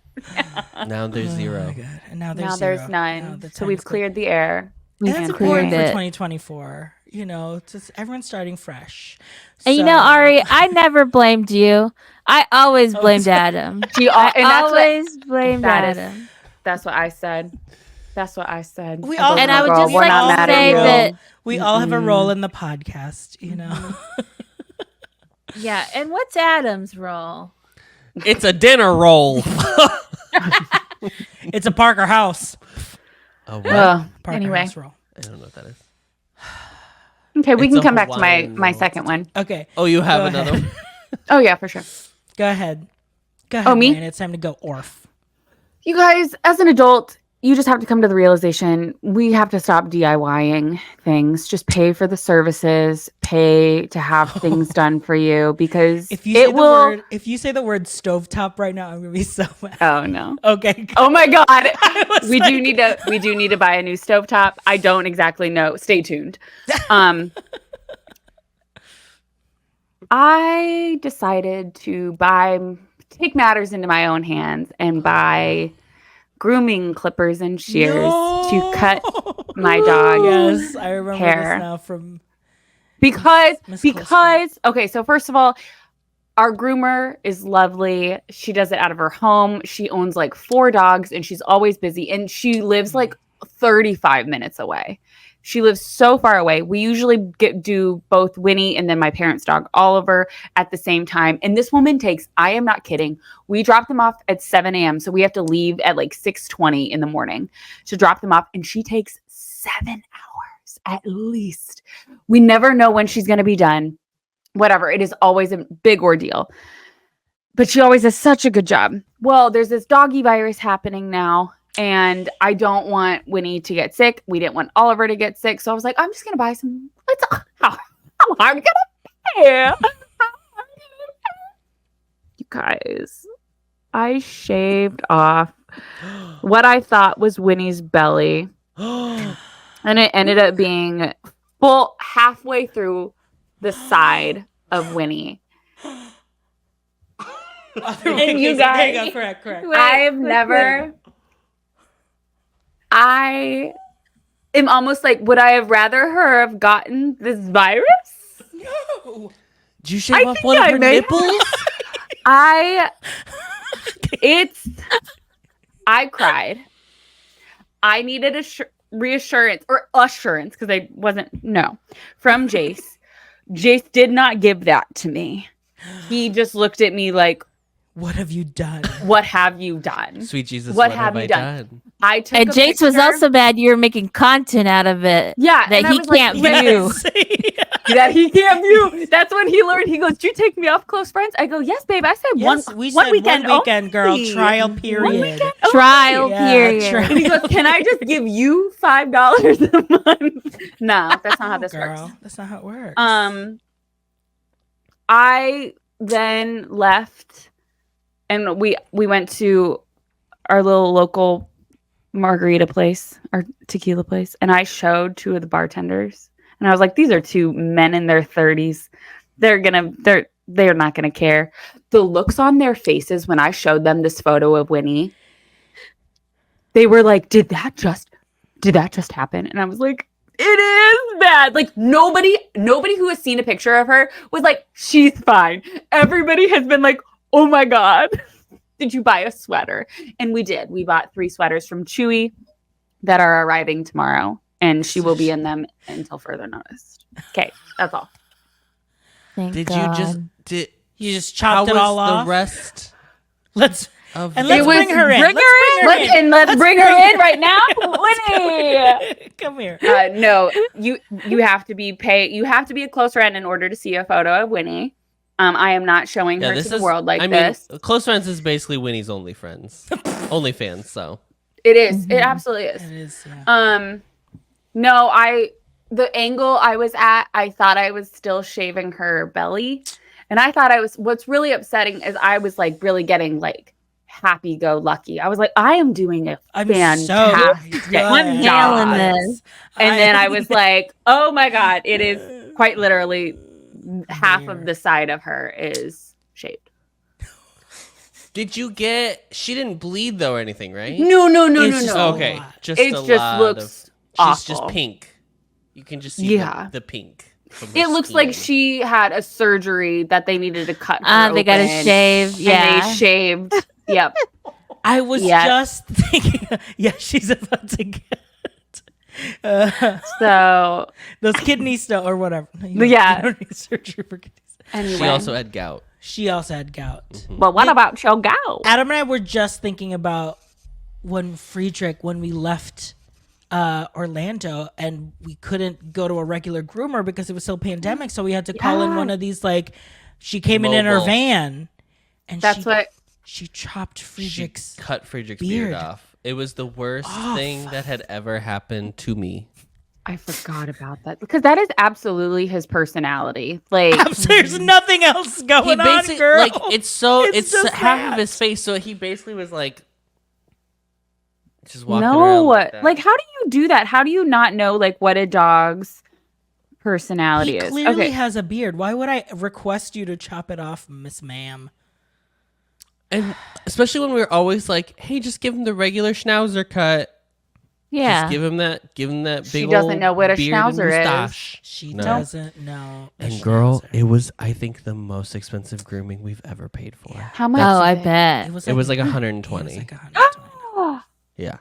Now there's zero.
Oh my God. And now there's
now
zero.
there's
Now
none.
the
So we've
time's
cleared the air.
And that's
We've
important
cleared
for
it.
2024. You know, just everyone's starting fresh.
And you know, Ari, I never blamed you. I always blamed Adam. I always blamed
that is-
Adam.
That's what I said. That's what I said.
We all
And
have
I would
a
just
role.
like
We're not
to
mad at
say
you.
that-
We all have a role in the podcast, you know.
Yeah, and what's Adam's role?
It's a dinner roll.
It's a Parker House.
Oh, what?
Parker
Anyway.
House role.
I don't know what that is.
Okay, we
It's
can
a
come back to
Hawaiian
my
roll.
second one.
Okay.
Oh, you have
Go
another
ahead.
one?
Oh yeah, for sure.
Go ahead. Go ahead.
Oh, me?
Man. It's time to go Orf.
You guys, as an adult, you just have to come to the realization we have to stop DIYing things. Just pay for the services, pay to have things done for you because
If you say
it will.
if you say the word stovetop right now, I'm gonna be so mad.
Oh no.
Okay.
Oh my god.
was
we do
like-
need to buy a new stovetop. I don't exactly know. Stay tuned. I decided to take matters into my own hands and buy grooming clippers and shears to cut my dog
Yes, I remember
hair.
this now from
because
Miss
okay, so first of all, our groomer is lovely. She does it out of her home. She owns like 4 dogs and she's always busy and she lives like 35 minutes away. She lives so far away. We usually do both Winnie and then my parents' dog, Oliver, at the same time. And this woman takes, I am not kidding, we drop them off at 7 a.m. So we have to leave at like 6:20 in the morning to drop them off. And she takes 7 hours at least. We never know when she's going to be done. Whatever. It is always a big ordeal. But she always does such a good job. Well, there's this doggy virus happening now. And I don't want Winnie to get sick. We didn't want Oliver to get sick. So I was like, I'm just going to buy some. How hard can I pay? You guys, I shaved off what I thought was Winnie's belly. And it ended up being full halfway through the side of Winnie.
And
you guys-
correct.
I am almost like, would I have rather her have gotten this virus?
No.
Did you shave off
think
one of
I
her
may-
nipples?
I cried. I needed a reassurance or assurance because I wasn't, from Jace. Jace did not give that to me. he just looked at me like,
What have you done?
what have you done?
Sweet Jesus,
What
what
have
have
you
I
done?
done?
I took
And
a
Jace was
picture.
also mad you were making content out of it.
Yeah,
That
and I
he
was like,
can't
"Wait,
view.
that he can't view." That's when he learned. He goes, "Did you take me off close friends?" I go, "Yes, babe. I said
Yes, we said
one weekend,
girl.
only.
Trial
One
period.
weekend
Trial
Yeah,
period.
trial.
And he goes, "Can I just give you $5 a month?" No, that's not how this
girl.
works.
That's not how it works.
I then left, and we went to our little local margarita place, our tequila place, and I showed two of the bartenders, and I was like, "These are two men in their 30s. They're not gonna care." The looks on their faces when I showed them this photo of Winnie, they were like, did that just happen? And I was like, it is bad. Like nobody who has seen a picture of her was like, she's fine. Everybody has been like, oh my God, did you buy a sweater? And we did. We bought 3 sweaters from Chewy that are arriving tomorrow, and she will be in them until further notice. Okay, that's all.
Thank
Did
God.
You just
how
chopped it
was
all off.
the rest
Let's
of
and
the-
let's bring her in.
Let's bring her in right now. Winnie.
Come here.
No, you have to be You have to be a close friend in order to see a photo of Winnie. I am not showing her to the world like this.
Close friends is basically Winnie's only friends, only fans. So
It is. It absolutely is.
It is. Yeah.
No, the angle I was at, I thought I was still shaving her belly. And I thought what's really upsetting is I was like really getting like happy go lucky. I was like, I am doing a fantastic
I'm
job.
nailing this.
And then I was like, oh my God, it is quite literally half of the side of her is shaved.
did you get? She didn't bleed though or anything, right?
No.
It's just
Okay,
lot.
just
It
a
just
lot
looks
of.
awful.
She's just pink. You can just see the pink. from her
It looks like
skin.
she had a surgery that they needed to cut her
They got to
open,
shave.
and
Yeah.
they shaved. Yep.
I was
Yeah.
just thinking. Yeah, she's about to get
So
those kidney stone or whatever. You don't need surgery for kidney stone.
anyway,
She also had gout.
She also had gout.
but what about your gout?
Adam and I were just thinking about when we left Orlando and we couldn't go to a regular groomer because it was still pandemic, so we had to call in one of these she came in her
Mobile.
van and
That's what
she chopped Friedrich's
She cut Friedrich's
beard
beard off. It was the worst thing that had ever happened to me.
I forgot about that because that is absolutely his personality. Like
There's nothing else going on, girl.
like it's
It's just
half
that.
of his face. So he basically was like just walking
no,
around like that.
like how do you do that? How do you not know like what a dog's personality
He
is?
clearly
Okay.
has a beard. Why would I request you to chop it off, Miss Ma'am?
And especially when we were always like, "Hey, just give him the regular schnauzer cut.
Yeah.
Just give him that big
She doesn't
old
know what a
beard and
schnauzer is.
mustache."
She
No.
doesn't know. a
And girl,
schnauzer.
it was I think the most expensive grooming we've ever paid for.
How much?
Oh, I
is it?
bet.
It was
It was like
it was
120.
like 120.
Yeah.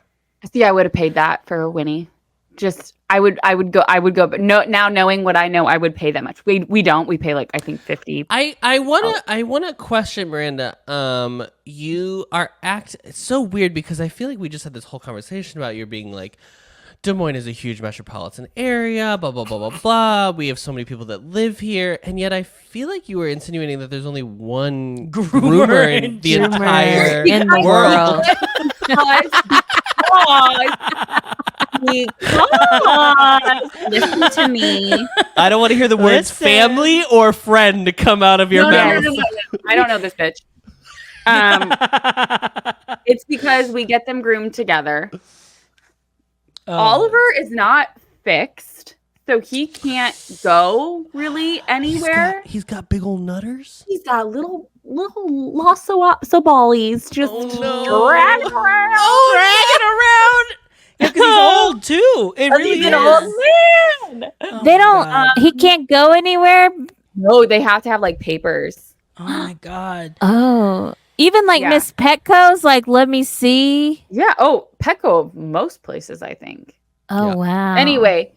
See, I would have paid that for Winnie. Just I would go, but no, now knowing what I know, I would pay that much. We pay like I think 50.
I wanna question Miranda. You are it's so weird because I feel like we just had this whole conversation about you being like, Des Moines is a huge metropolitan area, blah blah blah blah blah. We have so many people that live here, and yet I feel like you were insinuating that there's only one groomer in the
Groomer
entire
in the world.
Listen to me.
I don't want to hear the words
Listen.
family or friend come out of your mouth.
No. I don't know this bitch. It's because we get them groomed together.
Oh.
Oliver is not fixed, so he can't go really anywhere.
He's got big old nutters.
He's got little lasso ballies just dragging around.
dragging around. Yeah, because he's old too. It really
He's
is.
an old man.
Oh
They
my
don't.
God.
He can't go anywhere.
No, they have to have like papers.
Oh my God.
Oh, even like
Yeah.
Miss Petco's like, let me see.
Yeah. Oh, Petco, most places, I think.
Oh
Yeah.
wow.
Anyway,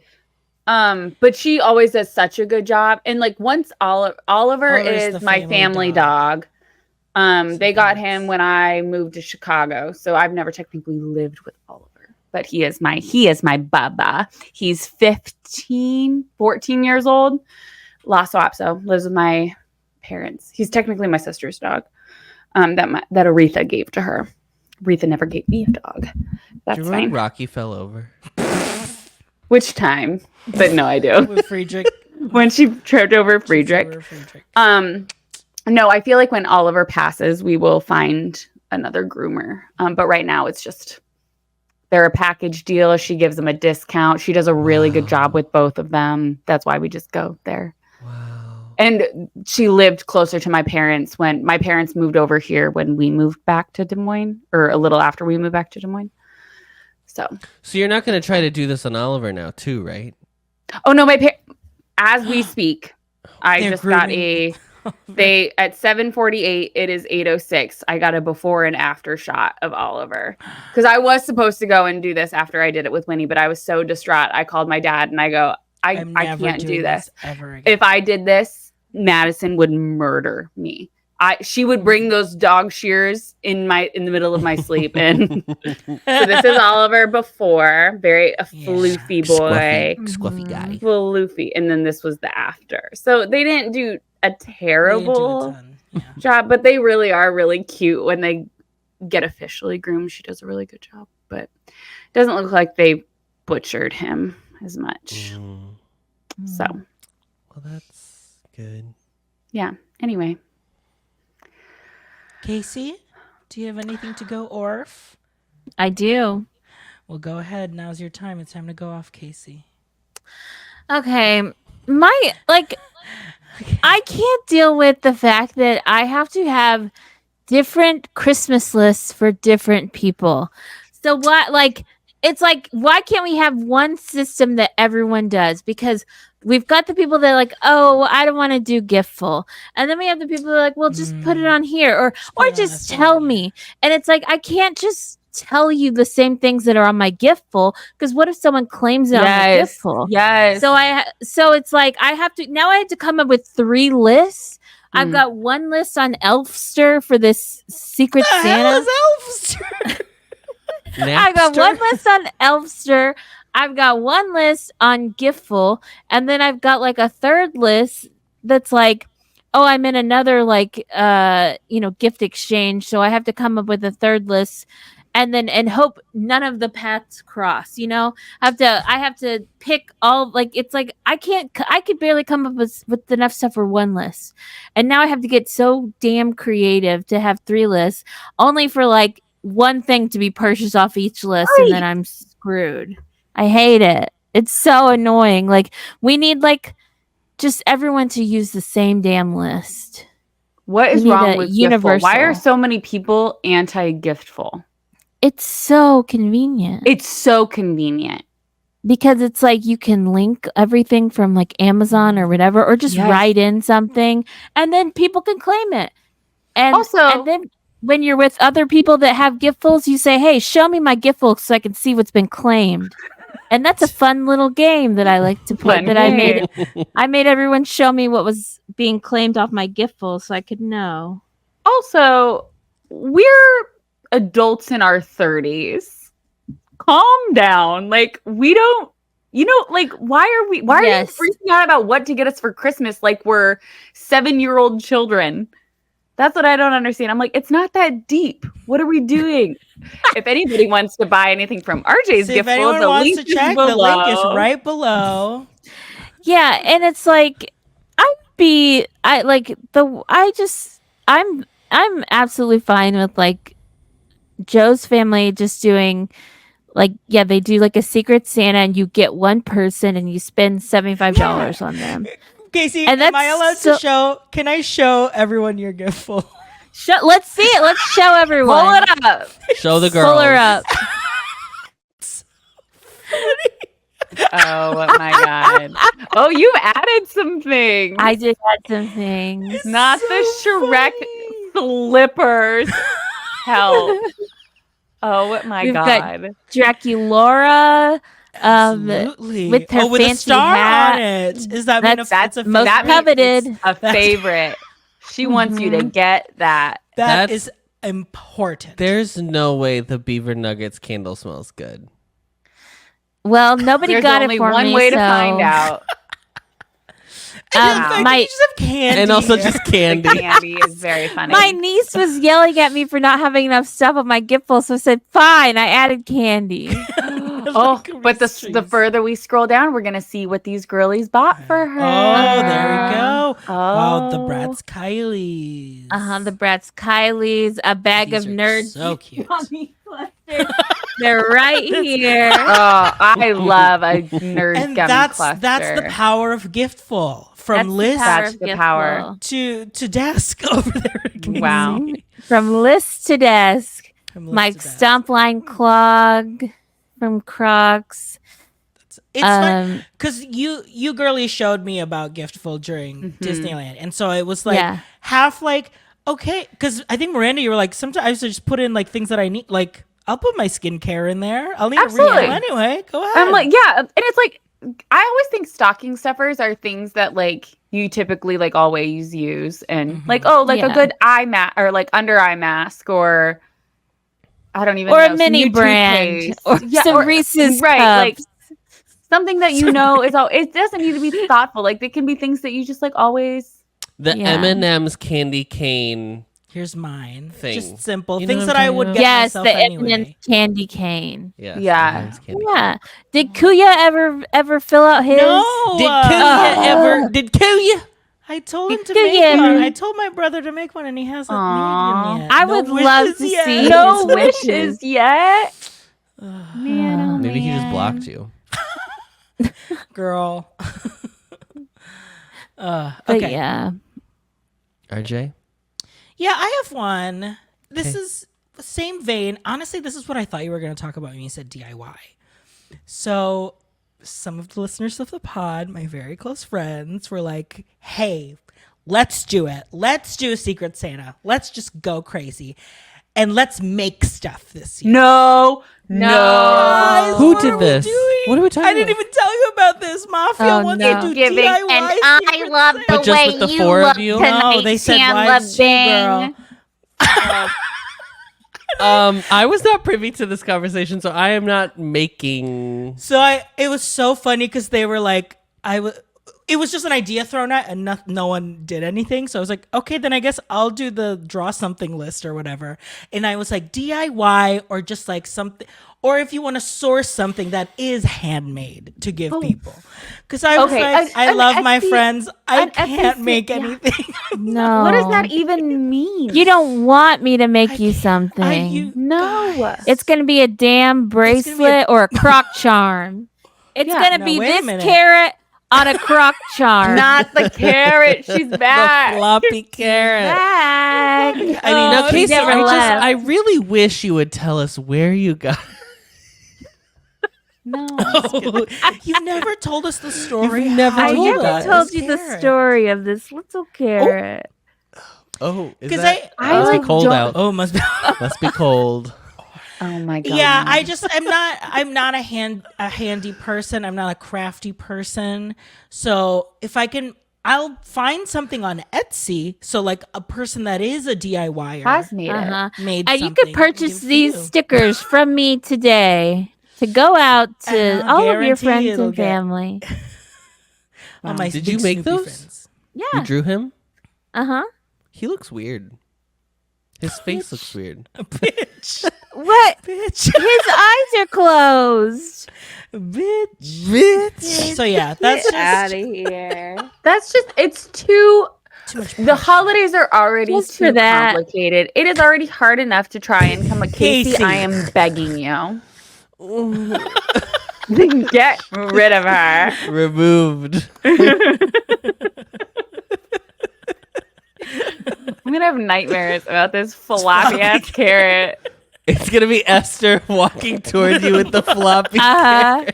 But she always does such a good job. And like once Oliver
Oliver's
is
the
my family dog. They got him when I moved to Chicago. So I've never technically lived with Oliver, but he is my bubba. He's 14 years old. Lhasa Apso, lives with my parents. He's technically my sister's dog. That Aretha gave to her. Aretha never gave me a dog. That's
Do you remember
fine.
Rocky fell over?
Which time? But no, I do.
With Friedrich.
When she tripped over Friedrich. No, I feel like when Oliver passes, we will find another groomer. But right now, it's just they're a package deal. She gives them a discount. She does a really good job with both of them. That's why we just go there.
Wow.
And she lived closer to my parents when my parents moved over here when we moved back to Des Moines, or a little after we moved back to Des Moines. So
you're not going to try to do this on Oliver now, too, right?
Oh no, as we speak, I just got they at 7:48. It is 8:06. I got a before and after shot of Oliver because I was supposed to go and do this after I did it with Winnie, but I was so distraught. I called my dad and I go, I can't do this
ever again.
If I did this, Madison would murder me. She would bring those dog shears in the middle of my sleep. And so this is Oliver before, very floofy boy,
scruffy guy,
floofy, and then this was the after. So they didn't do a terrible job, but they really are really cute when they get officially groomed. She does a really good job, but it doesn't look like they butchered him as much. So,
well, that's good.
Yeah. Anyway.
Casey, do you have anything to go orf?
I do.
Well, go ahead. Now's your time. It's time to go off, Casey.
Okay. I can't deal with the fact that I have to have different Christmas lists for different people. So it's like, why can't we have one system that everyone does? Because we've got the people that are like, oh, I don't want to do giftful. And then we have the people that are like, well, just put it on here or just tell me. And it's like, I can't just tell you the same things that are on my giftful, because what if someone claims it on my giftful?
Yes.
So it's like I have to come up with 3 lists. I've got one list on Elfster for this Secret Santa.
Hell is Elfster?
I got one list on Elfster. I've got one list on Giftful, and then I've got like a third list that's like, oh, I'm in another gift exchange, so I have to come up with a third list, and hope none of the paths cross. I have to pick all, it's like I could barely come up with enough stuff for one list, and now I have to get so damn creative to have 3 lists, only for like one thing to be purchased off each list, and then I'm screwed. I hate it. It's so annoying. Like, we need just everyone to use the same damn list.
What is wrong with Giftful? Why are so many people anti-Giftful?
It's so convenient.
It's so convenient.
Because it's like you can link everything from like Amazon or whatever, or just write in something, and then people can claim it. And then when you're with other people that have giftfuls, you say, hey, show me my giftful so I can see what's been claimed. And that's a fun little game that I like to play. I made everyone show me what was being claimed off my giftful so I could know.
Also, we're adults in our 30s. Calm down. Like, we don't, why are you freaking out about what to get us for Christmas like we're 7-year-old children? That's what I don't understand. I'm like, it's not that deep. What are we doing? If anybody wants to buy anything from RJ's gift,
if anyone wants to check, the link is right below.
Yeah, and it's like I'm absolutely fine with like Joe's family just doing they do like a Secret Santa, and you get one person and you spend $75 on them.
Casey, am I allowed to show? Can I show everyone your giftful?
Let's see it. Let's show everyone.
Pull it up.
Show the girl.
Pull her up.
Oh my god. Oh, you've added some things.
I did add some things.
Not the Shrek slippers. Help. Oh my god.
Draculaura.
Absolutely.
with her
with a
fancy
star
hat.
on it. Does that mean
That's
it's a
most
favorite?
coveted.
It's a favorite. She wants you to get that.
That
That's-
is important.
There's no way the beaver nuggets candle smells good.
Well, nobody
There's
got
only
it for
one
me,
way to
so-
find out.
And the fact that
my
you just have candy.
And also
here.
just candy.
Candy is very funny.
My niece was yelling at me for not having enough stuff on my gift bowl, so I said, "Fine, I added candy."
Oh, but the further we scroll down, we're gonna see what these girlies bought for her.
Oh, there we go.
Oh.
Wow, the Bratz Kylie's.
The Bratz Kylie's, a bag
These
of
are
nerds.
so cute.
They're right here.
Oh, I love a nerd
And
gummy
that's
cluster.
the power of Giftful. From list
That's the power.
to desk over there.
Wow.
From list to desk.
From list
My
to desk.
stomp line clog from Crocs.
It's fun because you girlies showed me about Giftful during Disneyland, and so it was like
Yeah.
half like okay, because I think Miranda, you were like sometimes I just put in like things that I need, like I'll put my skincare in there. I'll need
Absolutely.
a refill anyway. Go ahead.
I'm like, yeah, and it's like I always think stocking stuffers are things that like you typically like always use, and like a
Yeah.
good eye mask or like under eye mask, or I don't even
Or
know,
a
some
mini
new
brand.
toothpaste.
Or some Reese's
right, like
Cups.
something that you know is all. It doesn't need to be thoughtful. Like they can be things that you just like always.
The
Yeah.
M&M's candy cane.
Here's mine.
Thing.
Just simple
You know
things
what
that
I'm
I
talking
would
about?
get
Yes,
myself
the
anyway.
M&M's candy cane.
Yes,
Yeah.
M&M's candy
Yeah. Did Kuya ever fill out his?
No,
Did Kuya Did Kuya?
I told him to
Did
make
you?
one. I told my brother to make one, and he hasn't
Aw.
made one yet.
I
No
would love
wishes
to
yet.
see
No
his
wishes yet.
Man, oh
Maybe he just
man.
blocked you.
Girl.
But
okay.
yeah.
RJ?
Yeah, I have one. This
Okay.
is the same vein. Honestly, this is what I thought you were going to talk about when you said DIY. So, some of the listeners of the pod, my very close friends, were like, hey, let's do it. Let's do a Secret Santa. Let's just go crazy. And let's make stuff this year.
No.
Guys,
Who
what
did
are we
this?
doing?
What are we talking
I didn't
about?
even tell you about this. Mafia
Oh,
wants
no.
to do
Giving,
DIY.
and
I
Secret
love
Santa.
But just with the four of you?
No, they said wives too, girl.
I was not privy to this conversation, so I am not making.
So it was so funny because they were like, it was just an idea thrown out and no one did anything. So I was like, okay, then I guess I'll do the draw something list or whatever. And I was like DIY or just like something, or if you want to source something that is handmade to give people. Because I was
Okay,
like, I
an
love my
Etsy
friends. I
an
can't
Etsy,
make
yeah.
anything.
No.
What does that even mean?
You don't want me to make you something.
No.
It's going to be a damn bracelet or a croc charm. It's
Yeah,
going to
no,
be
wait a
this
minute.
carrot on a croc charm.
Not the carrot. She's back.
Floppy carrot.
Back.
I mean,
Now,
she
Casey,
never
I
left.
really wish you would tell us where you got.
No.
You never told us the story.
You've never
how
I
told
you
never
us.
got
told
this
you the
carrot.
story of this little carrot.
Oh, is
'Cause
that?
I
must
like
be cold
don't-
out.
Oh, must be.
Must be cold.
Oh my god.
Yeah, I'm not a handy person. I'm not a crafty person. So if I can, I'll find something on Etsy. So like a person that is a DIYer
Has made it.
Uh-huh.
made
And you
something
could purchase
and give
these
to you.
stickers from me today to go out to
And I'll
all of your
guarantee
friends
it'll
and
get-
family.
On my
Did
big
you make
Snoopy
those?
friends.
You
Yeah.
drew him?
Uh-huh.
He looks weird. His face looks weird.
Bitch,
What?
bitch,
His eyes are closed.
bitch. So yeah, that's
Get out
just
of here. That's just it's too
too much.
the holidays are already
Just
too
for that.
complicated. It is already hard enough to try and come with Casey.
Casey.
I am begging you. Get rid of her.
Removed.
I'm gonna have nightmares about this floppy ass carrot.
It's gonna be Esther walking toward you with the floppy.
Uh-huh.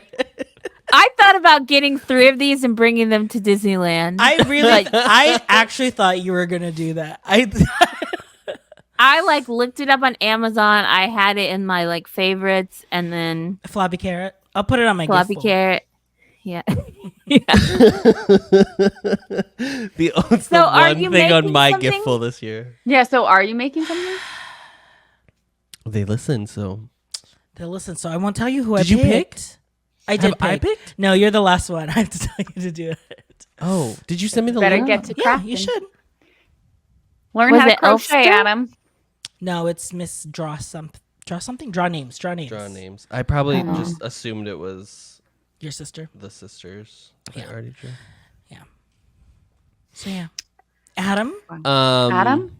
I thought about getting 3 of these and bringing them to Disneyland.
I actually thought you were gonna do that.
I like looked it up on Amazon. I had it in my like favorites, and then
Floppy carrot. I'll put it on my
floppy
gift
carrot. Yeah.
It's
So
the
are
one
you
thing on
making
my
something?
giftful this year.
Yeah. So are you making something?
They listen, so.
They'll listen. So I won't tell you who
Did
I
you pick?
picked. I did
Have I
pick.
picked?
No, you're the last one. I have to tell you to do it.
Oh, did you send me the
Better
link?
get to
Yeah,
crafting.
you should.
Learn
Was
how to
it
crochet,
Elfster?
Adam.
No, it's Miss Draw something. Draw something. Draw names. Draw names.
Draw names. I probably
Oh.
just assumed it was
Your sister.
the sisters.
Yeah.
I already drew.
So yeah, Adam.
Adam?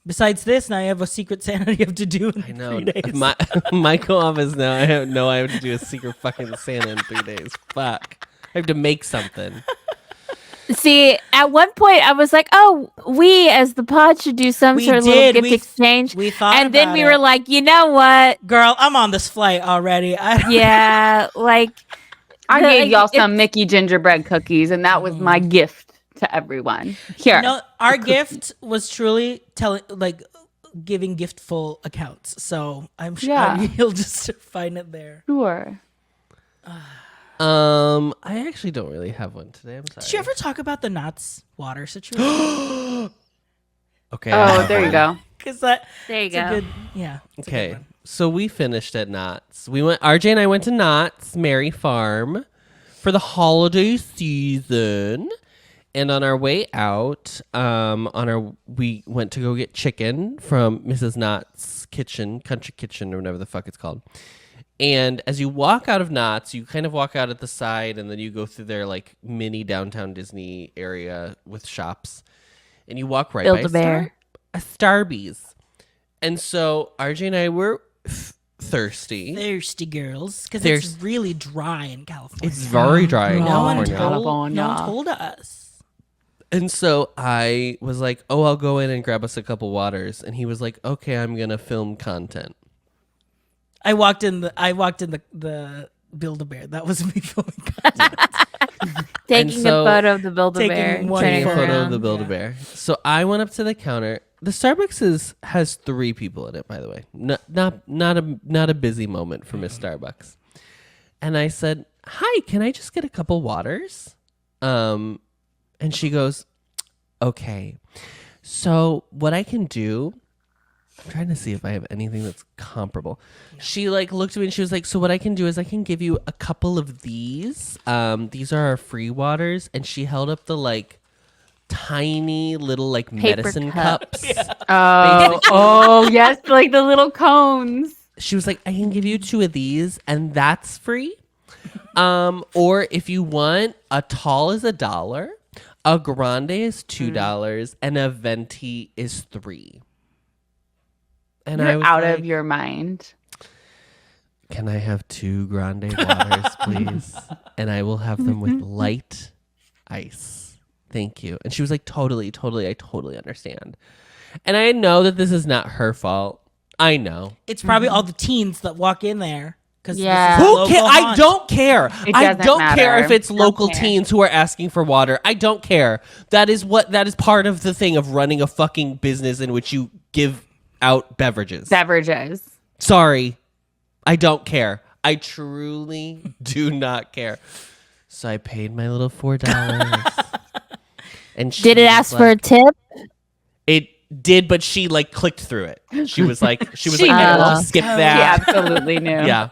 Besides this, now you have a secret Santa you have to do in
I know.
3 days.
My co-op is now. I have to do a secret fucking Santa in 3 days. Fuck. I have to make something.
See, at one point I was like, "Oh, we as the pod should do some
We
sort of
did.
little gift exchange."
We thought,
And then
about
we
it.
were like, "You know what?
"Girl, I'm on this flight already."
Yeah, like
I
The-
gave y'all
it's-
some Mickey gingerbread cookies, and that was my gift to everyone. Here.
No, our gift was truly giving giftful accounts. So I'm sure
Yeah.
you'll just find it there.
Sure.
I actually don't really have one today. I'm sorry.
Did you ever talk about the Knott's water situation?
Okay. I
Oh,
have
there you
one.
go.
Because
there you
it's a
go."
good, yeah. it's a good
Okay,
one.
so we finished at Knott's. RJ and I went to Knott's Merry Farm for the holiday season. And on our way out, we went to go get chicken from Mrs. Knott's kitchen, country kitchen, or whatever the fuck it's called. And as you walk out of Knott's, you kind of walk out at the side, and then you go through their like mini downtown Disney area with shops, and you walk right by
Build-A-Bear.
a Starbucks. And so RJ and I were thirsty.
Thirsty girls. Because
There's-
it's really dry in California.
It's very dry in
no one
California.
told, no one
California.
told us.
And so I was like, "Oh, I'll go in and grab us a couple waters." And he was like, "Okay, I'm gonna film content."
I walked in the Build-A-Bear. That was me filming content.
Taking
so-
a photo of the Build-A-Bear,
Taking one
turning
Taking a
it
photo of
around.
the Build-A-Bear. So I went up to the counter. The Starbucks has 3 people in it, by the way. Not a busy moment for Miss Starbucks. And I said, "Hi, can I just get a couple waters?" And she goes, "Okay. So what I can do," I'm trying to see if I have anything that's comparable. She like looked at me and she was like, "So what I can do is I can give you a couple of these. These are our free waters." And she held up the like tiny little like
Paper
medicine
cups.
cups.
Oh, yes, like the little cones.
She was like, "I can give you 2 of these and that's free. Or if you want, a tall is $1, a grande is $2, and a venti is $3." And I
You're
was
out
like,
of your mind.
"Can I have 2 grande waters, please? And I will have them with light ice. Thank you." And she was like, totally, I totally understand. And I know that this is not her fault. I know.
It's probably all the teens that walk in there.
Yeah.
Who cares? I don't care.
It
I
doesn't
don't care
matter.
if it's
Don't
local
care.
teens who are asking for water. I don't care. That is part of the thing of running a fucking business in which you give out beverages.
Beverages.
Sorry. I don't care. I truly do not care. So I paid my little $4. And she
Did it
was
ask for a
like-
tip?
It did, but she like clicked through it. She was like,
She
"I'll
knew.
just skip
She
that."
absolutely knew.
Yeah.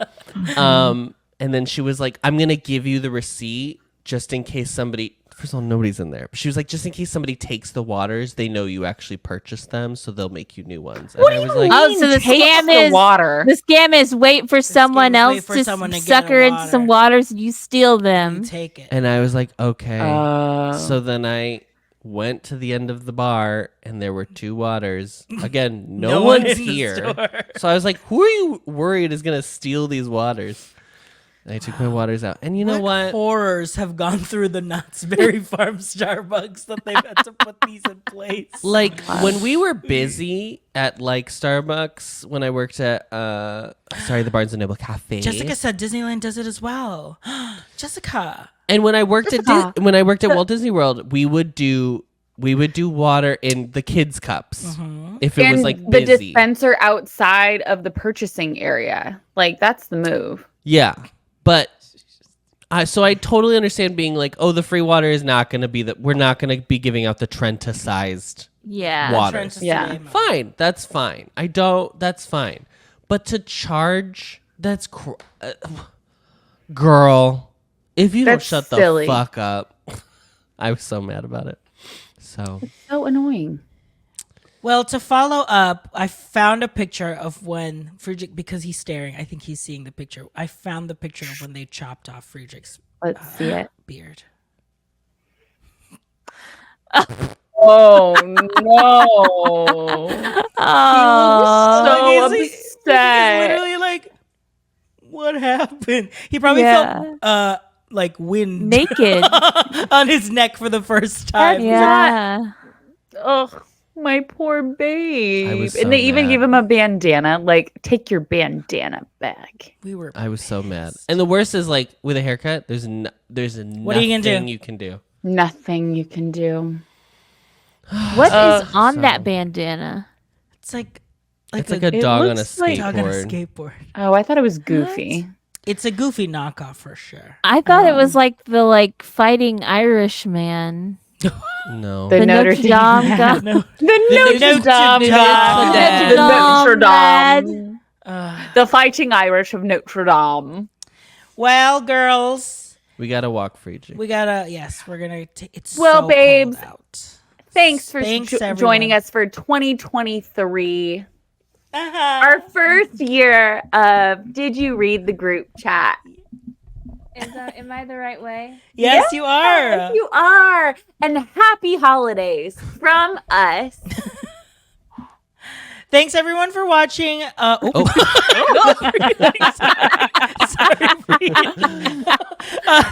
And then she was like, "I'm gonna give you the receipt just in case somebody." First of all, nobody's in there. But she was like, "Just in case somebody takes the waters, they know you actually purchased them, so they'll make you new ones." And
What
I
do
was
you
like,
Oh,
mean
so the
takes
scam
the
is-
water.
The scam is wait for someone
scam is wait
else
for
to
someone to get
sucker
a
into some
water.
waters and you steal them.
You take it.
and I was like, "Okay."
Oh.
So then I went to the end of the bar, and there were 2 waters. Again, no
one
one's
in the
here.
store.
So I was like, "Who are you worried is gonna steal these waters?" And I took my waters out, and you know what?
Horrors have gone through the Knott's Berry Farm Starbucks that they've had to put these in place.
Like when we were busy at like Starbucks, when I worked at the Barnes and Noble Cafe.
Jessica said Disneyland does it as well. Jessica.
And when I worked at
Jessica.
when I worked at Walt Disney World, we would do water in the kids' cups if it was
And
like
the
busy.
dispenser outside of the purchasing area. Like, that's the move.
Yeah. But so I totally understand being like, oh, the free water is not going to be we're not going to be giving out the Trenta-sized
Yeah.
water.
Yeah.
Fine, that's fine. That's fine. But to charge, girl, if you don't
That's
shut
silly.
the fuck up. I was so mad about it. So
annoying.
Well, to follow up, I found a picture of when Friedrich, because he's staring, I think he's seeing the picture. I found the picture of when they chopped off Friedrich's
Let's see it.
beard.
Oh no!
Oh.
So
He's
upset.
literally like, what happened? He probably
Yeah.
felt like wind
Naked.
on his neck for the first time.
Yeah.
Ugh, my poor babe.
I was so
and they even
mad.
gave him a bandana. Like, take your bandana back.
I was so mad. And the worst is like with a haircut, there's nothing
What are you gonna do?
you can do.
Nothing you can do.
What is on
so-
that bandana?
It's like
It's like a dog on a
looks like-
dog on a
skateboard.
skateboard.
Oh, I thought it was goofy.
It's a goofy knockoff for sure.
I thought it was like the fighting Irish man.
No.
The
The
Notre
Notre
Dame.
Dame guy.
No.
The Notre Dame.
Dame.
The Notre
Dame.
Dame.
Uh,
The Fighting Irish of Notre Dame.
well, girls,
We got to walk Friedrich.
we're gonna take it's
Well,
so
babes,
cold out.
Thanks for
Thanks,
joining
everyone.
us for 2023.
Uh-huh.
Our first year of Did You Read the Group Chat?
Am I the right way?
Yes, you are.
Yes, you are. And happy holidays from us.
Thanks everyone for watching.
Oh.
Sorry,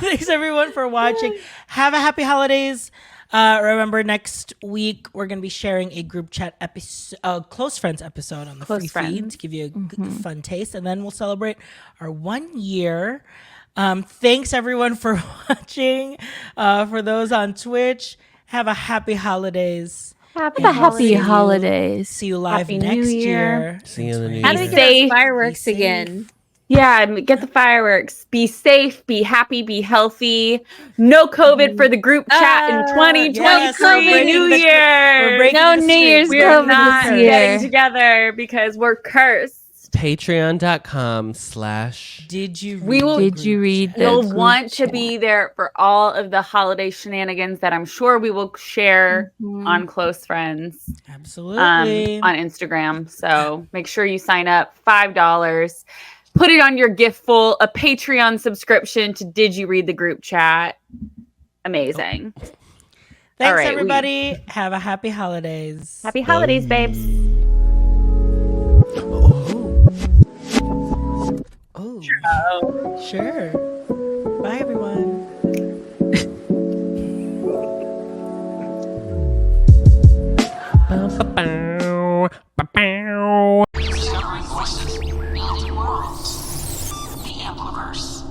thanks everyone for watching. Have a happy holidays. Remember, next week we're going to be sharing a group chat episode, close friends episode on the
Close
free feed
friends.
to give you a fun taste, and then we'll celebrate our 1 year. Thanks everyone for watching. For those on Twitch, have a happy holidays.
Happy
Have a happy
holidays.
holidays.
See you live
Happy New
next
Year.
year.
See you in the new
How do we
year.
get our
Safe.
fireworks
Be safe.
again?
Yeah, get the fireworks. Be safe, be happy, be healthy. No COVID for the group chat in 2023
yes, we're breaking
New
the-
Year.
we're breaking
No
the
New
streak.
Year's
We are
COVID
not
this year.
getting together because we're cursed.
Patreon.com/
Did you?
We will-
Did you read the
You'll
group
want to
chat?
be there for all of the holiday shenanigans that I'm sure we will share on Close Friends
Absolutely.
on Instagram. So make sure you sign up. $5. Put it on your giftful. A Patreon subscription to Did You Read the Group Chat? Amazing.
Thanks
all right,
everybody. Have a happy holidays.
Happy holidays, babes.
Oh, sure. Bye everyone.
Discovering voices, building worlds. The Ampliverse.